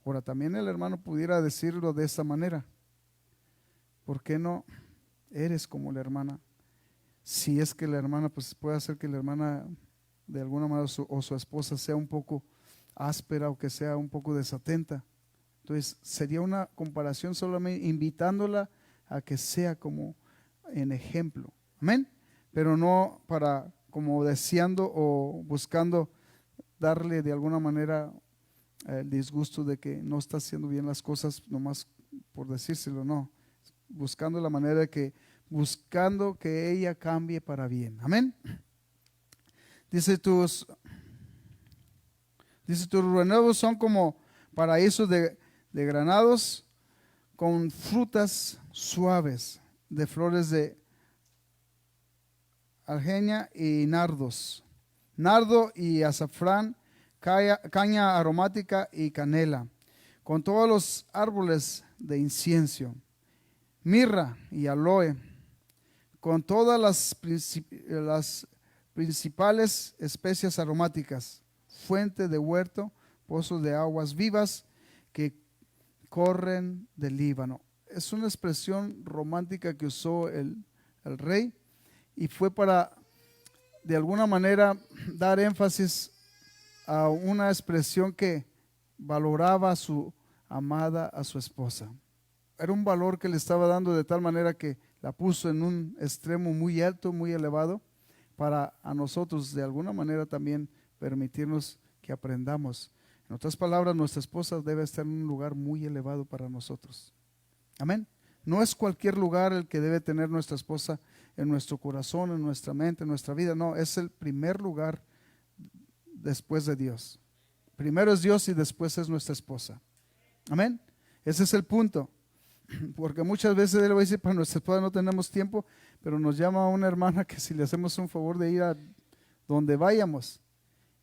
Ahora, también el hermano pudiera decirlo de esa manera. ¿Por qué no eres como la hermana? Si es que la hermana, pues puede hacer que la hermana de alguna manera o su esposa sea un poco áspera o que sea un poco desatenta. Entonces sería una comparación solamente invitándola a que sea como en ejemplo. Amén. Pero no para como deseando o buscando darle de alguna manera el disgusto de que no está haciendo bien las cosas nomás por decírselo, no. Buscando la manera de que buscando que ella cambie para bien. Amén. Dice tus renuevos son como paraísos de granados con frutas suaves, de flores de algenia y nardos, nardo y azafrán, caña aromática y canela, con todos los árboles de incienso, mirra y aloe, con todas las principales especias aromáticas, fuente de huerto, pozos de aguas vivas que corren del Líbano. Es una expresión romántica que usó el rey y fue para de alguna manera dar énfasis a una expresión que valoraba a su amada, a su esposa. Era un valor que le estaba dando de tal manera que la puso en un extremo muy alto, muy elevado, para a nosotros de alguna manera también permitirnos que aprendamos. En otras palabras, nuestra esposa debe estar en un lugar muy elevado para nosotros. Amén. No es cualquier lugar el que debe tener nuestra esposa en nuestro corazón, en nuestra mente, en nuestra vida. No, es el primer lugar después de Dios. Primero es Dios y después es nuestra esposa. Amén. Ese es el punto. Porque muchas veces él va a decir, para nuestra esposa no tenemos tiempo, pero nos llama a una hermana que si le hacemos un favor de ir a donde vayamos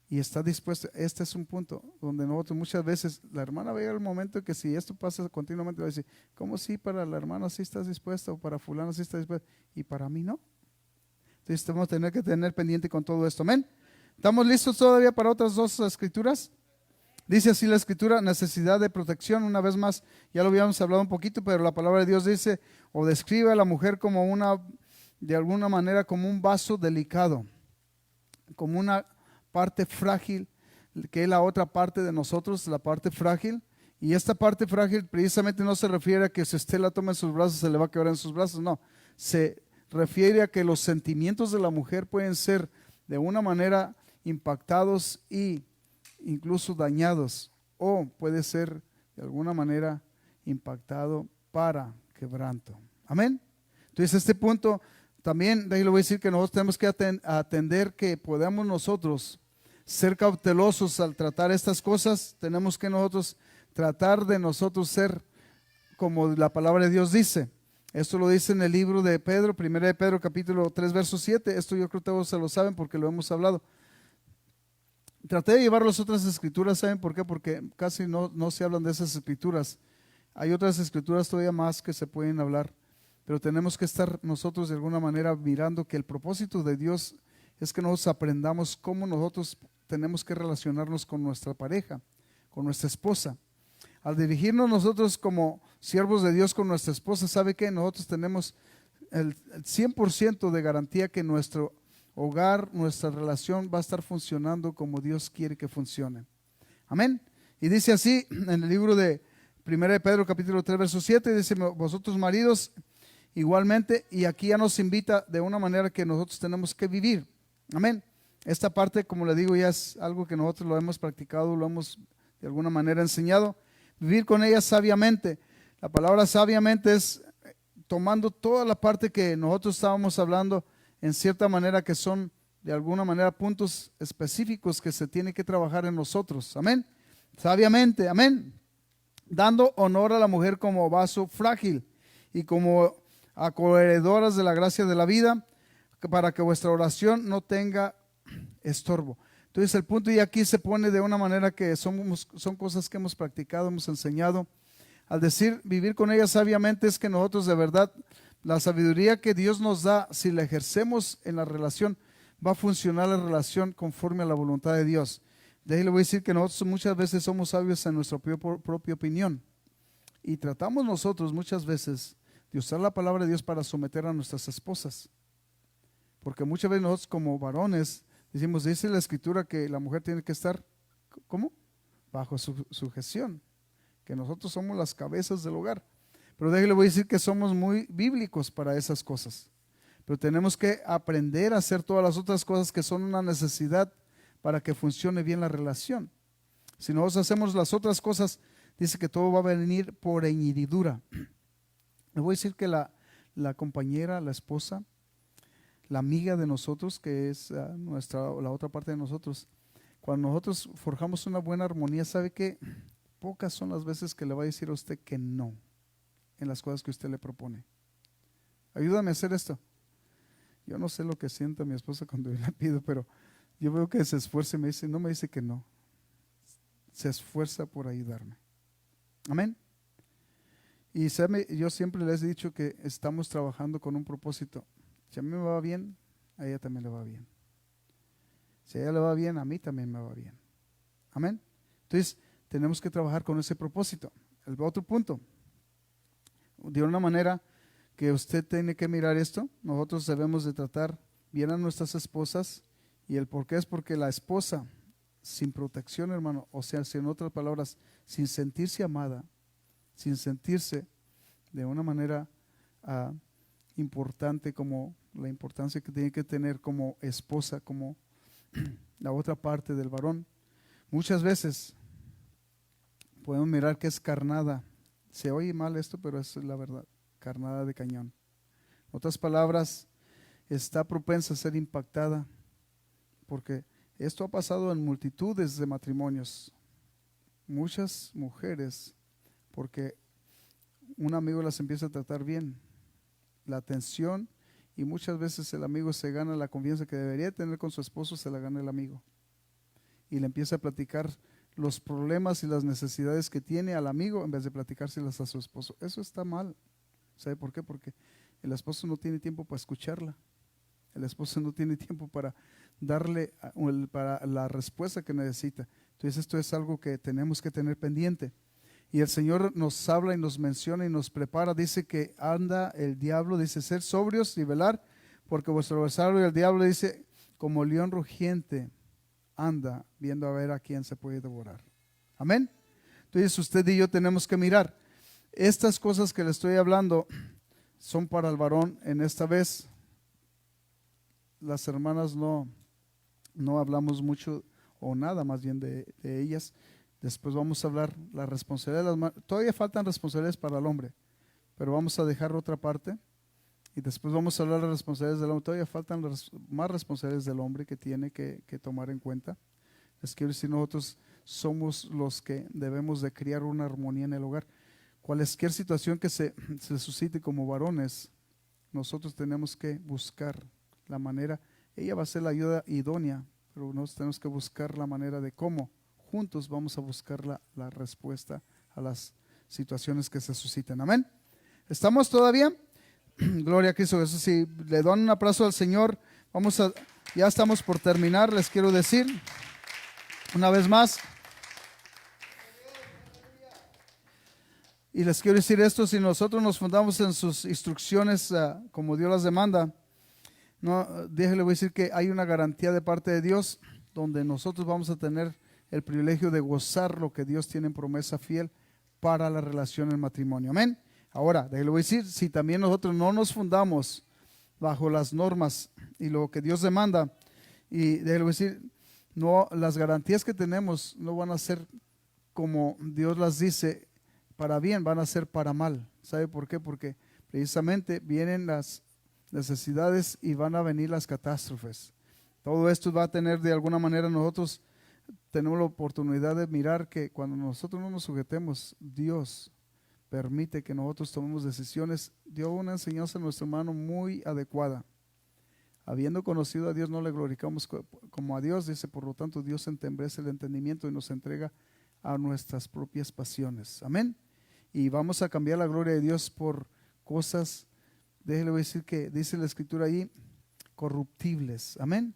y está dispuesta. Este es un punto donde nosotros muchas veces, la hermana va a llegar el momento que si esto pasa continuamente, va a decir, ¿cómo si para la hermana sí estás dispuesta o para fulano sí estás dispuesta y para mí no? Entonces vamos a tener que tener pendiente con todo esto. Amén. ¿Estamos listos todavía para otras dos escrituras? Dice así la escritura, necesidad de protección. Una vez más, ya lo habíamos hablado un poquito, pero la palabra de Dios dice o describe a la mujer como de alguna manera como un vaso delicado, como una parte frágil, que es la otra parte de nosotros, la parte frágil. Y esta parte frágil precisamente no se refiere a que si usted la toma en sus brazos se le va a quebrar en sus brazos, no. Se refiere a que los sentimientos de la mujer pueden ser de una manera impactados y incluso dañados, o puede ser de alguna manera impactado para quebranto. Amén. Entonces este punto también, de ahí le voy a decir que nosotros tenemos que atender que podamos nosotros ser cautelosos al tratar estas cosas. Tenemos que nosotros tratar de nosotros ser como la palabra de Dios dice. Esto lo dice en el libro de Pedro, 1 de Pedro capítulo 3 verso 7. Esto yo creo que todos se lo saben porque lo hemos hablado. Traté de llevar las otras escrituras, ¿saben por qué? Porque casi no se hablan de esas escrituras. Hay otras escrituras todavía más que se pueden hablar, pero tenemos que estar nosotros de alguna manera mirando que el propósito de Dios es que nosotros aprendamos cómo nosotros tenemos que relacionarnos con nuestra pareja, con nuestra esposa. Al dirigirnos nosotros como siervos de Dios con nuestra esposa, ¿sabe qué? Nosotros tenemos el 100% de garantía que nuestro hogar, nuestra relación va a estar funcionando como Dios quiere que funcione. Amén. Y dice así en el libro de 1 de Pedro capítulo 3 verso 7, dice, vosotros maridos igualmente, y aquí ya nos invita de una manera que nosotros tenemos que vivir. Amén. Esta parte, como le digo, ya es algo que nosotros lo hemos practicado, lo hemos de alguna manera enseñado. Vivir con ella sabiamente. La palabra sabiamente es tomando toda la parte que nosotros estábamos hablando en cierta manera, que son de alguna manera puntos específicos que se tiene que trabajar en nosotros. Amén. Sabiamente, amén. Dando honor a la mujer como vaso frágil y como acoheredoras de la gracia de la vida, para que vuestra oración no tenga estorbo. Entonces el punto y aquí se pone de una manera que son cosas que hemos practicado, hemos enseñado. Al decir vivir con ella sabiamente es que nosotros de verdad la sabiduría que Dios nos da, si la ejercemos en la relación, va a funcionar la relación conforme a la voluntad de Dios. De ahí le voy a decir que nosotros muchas veces somos sabios en nuestra propia opinión y tratamos nosotros muchas veces de usar la palabra de Dios para someter a nuestras esposas. Porque muchas veces nosotros como varones decimos, dice la escritura que la mujer tiene que estar, ¿cómo? Bajo su sujeción, que nosotros somos las cabezas del hogar. Pero déjale, voy a decir que somos muy bíblicos para esas cosas. Pero tenemos que aprender a hacer todas las otras cosas que son una necesidad para que funcione bien la relación. Si nosotros hacemos las otras cosas, dice que todo va a venir por añadidura. Le voy a decir que la compañera, la esposa, la amiga de nosotros, que es la otra parte de nosotros, cuando nosotros forjamos una buena armonía, ¿sabe qué? Pocas son las veces que le va a decir a usted que no en las cosas que usted le propone. Ayúdame a hacer esto. Yo no sé lo que sienta mi esposa cuando yo le pido, pero yo veo que se esfuerza y me dice, no me dice que no. Se esfuerza por ayudarme. Amén. Y yo siempre les he dicho que estamos trabajando con un propósito. Si a mí me va bien, a ella también le va bien. Si a ella le va bien, a mí también me va bien. Amén. Entonces, tenemos que trabajar con ese propósito. El otro punto, de una manera que usted tiene que mirar esto, nosotros debemos de tratar bien a nuestras esposas, y el por qué es porque la esposa sin protección, hermano, o sea, en otras palabras, sin sentirse amada, sin sentirse de una manera importante, como la importancia que tiene que tener como esposa, como la otra parte del varón, muchas veces podemos mirar que es carnada. Se oye mal esto, pero es la verdad, carnada de cañón. En otras palabras, está propensa a ser impactada, porque esto ha pasado en multitudes de matrimonios. Muchas mujeres, porque un amigo las empieza a tratar bien, la atención, y muchas veces el amigo se gana la confianza que debería tener con su esposo, se la gana el amigo. Y le empieza a platicar los problemas y las necesidades que tiene al amigo en vez de platicárselas a su esposo. Eso está mal. ¿Sabe por qué? Porque el esposo no tiene tiempo para escucharla. El esposo no tiene tiempo para darle para la respuesta que necesita. Entonces esto es algo que tenemos que tener pendiente. Y el Señor nos habla y nos menciona y nos prepara. Dice que anda el diablo, dice ser sobrios y velar, porque vuestro adversario el diablo, dice, como león rugiente anda viendo a ver a quién se puede devorar. Amén. Entonces usted y yo tenemos que mirar. Estas cosas que le estoy hablando son para el varón en esta vez. Las hermanas no hablamos mucho o nada más bien de ellas. Después vamos a hablar la responsabilidad de las. Todavía faltan responsabilidades para el hombre, pero vamos a dejar otra parte y después vamos a hablar de las responsabilidades del hombre. Todavía faltan más responsabilidades del hombre que tiene que tomar en cuenta. Les quiero decir, nosotros somos los que debemos de crear una armonía en el hogar. Cualquier situación que se suscite como varones, nosotros tenemos que buscar la manera. Ella va a ser la ayuda idónea, pero nosotros tenemos que buscar la manera de cómo juntos vamos a buscar la respuesta a las situaciones que se susciten. Amén. ¿Estamos todavía? Gloria a Cristo Jesús. Si le dan un aplauso al Señor, ya estamos por terminar. Les quiero decir una vez más, y les quiero decir esto: si nosotros nos fundamos en sus instrucciones como Dios las demanda, déjele voy a decir que hay una garantía de parte de Dios donde nosotros vamos a tener el privilegio de gozar lo que Dios tiene en promesa fiel para la relación en matrimonio. Amén. Ahora, déjele voy a decir, si también nosotros no nos fundamos bajo las normas y lo que Dios demanda, y déjele voy a decir, no, las garantías que tenemos no van a ser como Dios las dice para bien, van a ser para mal. ¿Sabe por qué? Porque precisamente vienen las necesidades y van a venir las catástrofes. Todo esto va a tener de alguna manera, nosotros tenemos la oportunidad de mirar que cuando nosotros no nos sujetemos, Dios permite que nosotros tomemos decisiones. Dio una enseñanza a nuestro hermano muy adecuada. Habiendo conocido a Dios, no le glorificamos como a Dios, dice, por lo tanto Dios entenebrece el entendimiento y nos entrega a nuestras propias pasiones. Amén. Y vamos a cambiar la gloria de Dios por cosas, déjele decir que dice la escritura ahí, corruptibles. Amén.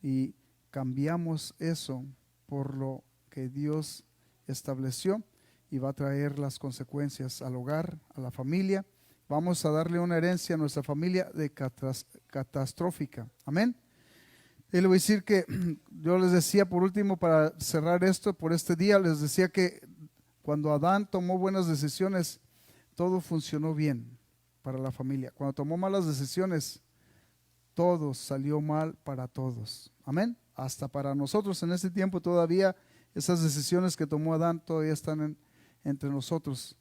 Y cambiamos eso por lo que Dios estableció y va a traer las consecuencias al hogar, a la familia. Vamos a darle una herencia a nuestra familia de catastrófica. Amén. Y le voy a decir que yo les decía por último, para cerrar esto por este día, les decía que cuando Adán tomó buenas decisiones, todo funcionó bien para la familia. Cuando tomó malas decisiones, todo salió mal para todos. Amén. Hasta para nosotros en este tiempo todavía esas decisiones que tomó Adán todavía están entre nosotros.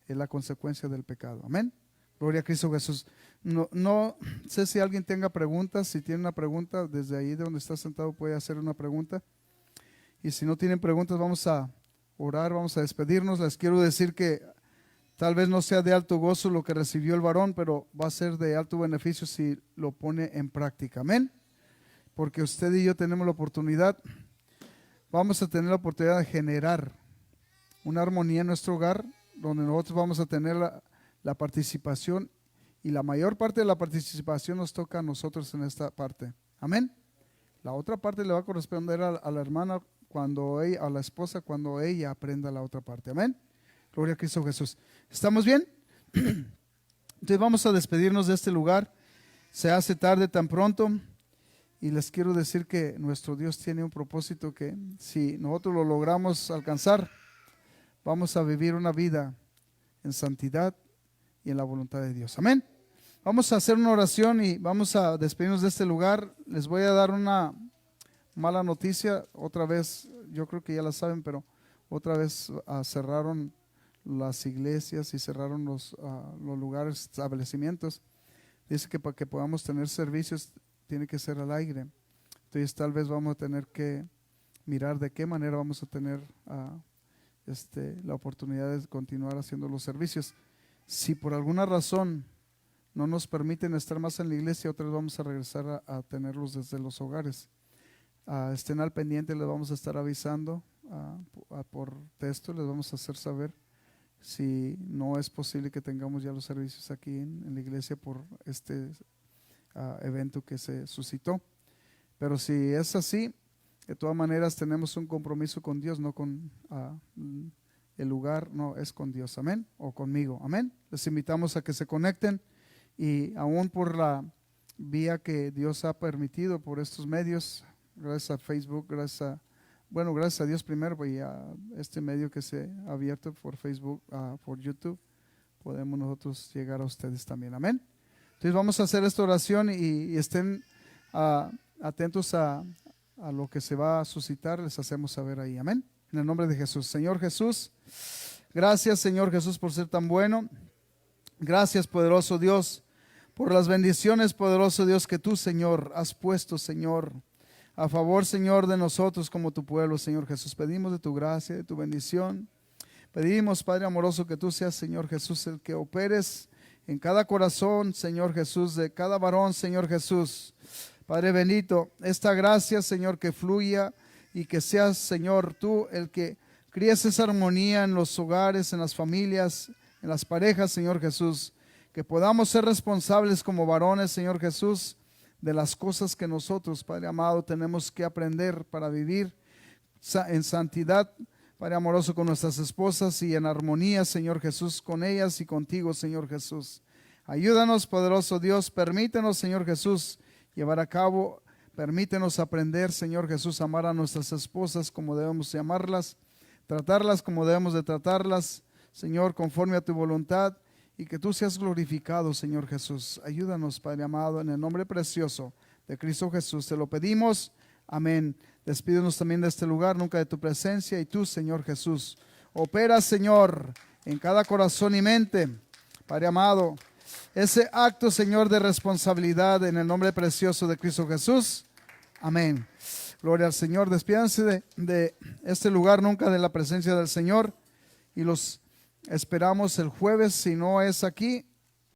Es la consecuencia del pecado. Amén. Gloria a Cristo Jesús. No sé si alguien tenga preguntas. Si tiene una pregunta, desde ahí de donde está sentado puede hacer una pregunta. Y si no tienen preguntas, vamos a orar, vamos a despedirnos. Les quiero decir que tal vez no sea de alto gozo lo que recibió el varón, pero va a ser de alto beneficio si lo pone en práctica. Amén. Porque usted y yo tenemos la oportunidad, vamos a tener la oportunidad de generar una armonía en nuestro hogar, donde nosotros vamos a tener la participación, y la mayor parte de la participación nos toca a nosotros en esta parte. Amén. La otra parte le va a corresponder a la hermana a la esposa cuando ella aprenda la otra parte. Amén. Gloria a Cristo Jesús. ¿Estamos bien? Entonces vamos a despedirnos de este lugar. Se hace tarde tan pronto y les quiero decir que nuestro Dios tiene un propósito que si nosotros lo logramos alcanzar, vamos a vivir una vida en santidad y en la voluntad de Dios. Amén. Vamos a hacer una oración y vamos a despedirnos de este lugar. Les voy a dar una mala noticia. Otra vez, yo creo que ya la saben, pero otra vez cerraron las iglesias y cerraron los lugares, establecimientos. Dice que para que podamos tener servicios tiene que ser al aire. Entonces tal vez vamos a tener que mirar de qué manera vamos a tener la oportunidad de continuar haciendo los servicios. Si por alguna razón no nos permiten estar más en la iglesia, otra vez vamos a regresar a tenerlos desde los hogares. Estén al pendiente, les vamos a estar avisando por texto, les vamos a hacer saber si no es posible que tengamos ya los servicios aquí en la iglesia por este evento que se suscitó. Pero si es así, de todas maneras tenemos un compromiso con Dios, no con el lugar, no, es con Dios, amén, o conmigo, amén. Les invitamos a que se conecten y aún por la vía que Dios ha permitido por estos medios, gracias a Facebook, gracias a Dios primero y a este medio que se ha abierto por Facebook, por YouTube, podemos nosotros llegar a ustedes también, amén. Entonces vamos a hacer esta oración y estén atentos a lo que se va a suscitar, les hacemos saber ahí, amén. En el nombre de Jesús. Señor Jesús, gracias Señor Jesús por ser tan bueno. Gracias poderoso Dios por las bendiciones, poderoso Dios, que tú Señor has puesto, Señor, a favor, Señor, de nosotros como tu pueblo, Señor Jesús. Pedimos de tu gracia, de tu bendición. Pedimos, Padre amoroso, que tú seas, Señor Jesús, el que operes en cada corazón, Señor Jesús, de cada varón, Señor Jesús. Padre bendito, esta gracia, Señor, que fluya y que seas, Señor, tú el que críes esa armonía en los hogares, en las familias, en las parejas, Señor Jesús. Que podamos ser responsables como varones, Señor Jesús, de las cosas que nosotros, Padre amado, tenemos que aprender para vivir en santidad, Padre amoroso, con nuestras esposas y en armonía, Señor Jesús, con ellas y contigo, Señor Jesús. Ayúdanos, poderoso Dios, permítenos, Señor Jesús, llevar a cabo, permítenos aprender, Señor Jesús, amar a nuestras esposas como debemos llamarlas, tratarlas como debemos de tratarlas, Señor, conforme a tu voluntad. Y que tú seas glorificado, Señor Jesús. Ayúdanos, Padre amado, en el nombre precioso de Cristo Jesús. Te lo pedimos. Amén. Despídenos también de este lugar, nunca de tu presencia. Y tú, Señor Jesús, opera, Señor, en cada corazón y mente, Padre amado, ese acto, Señor, de responsabilidad en el nombre precioso de Cristo Jesús. Amén. Gloria al Señor. Despídanse de este lugar, nunca de la presencia del Señor. Y los esperamos el jueves, si no es aquí,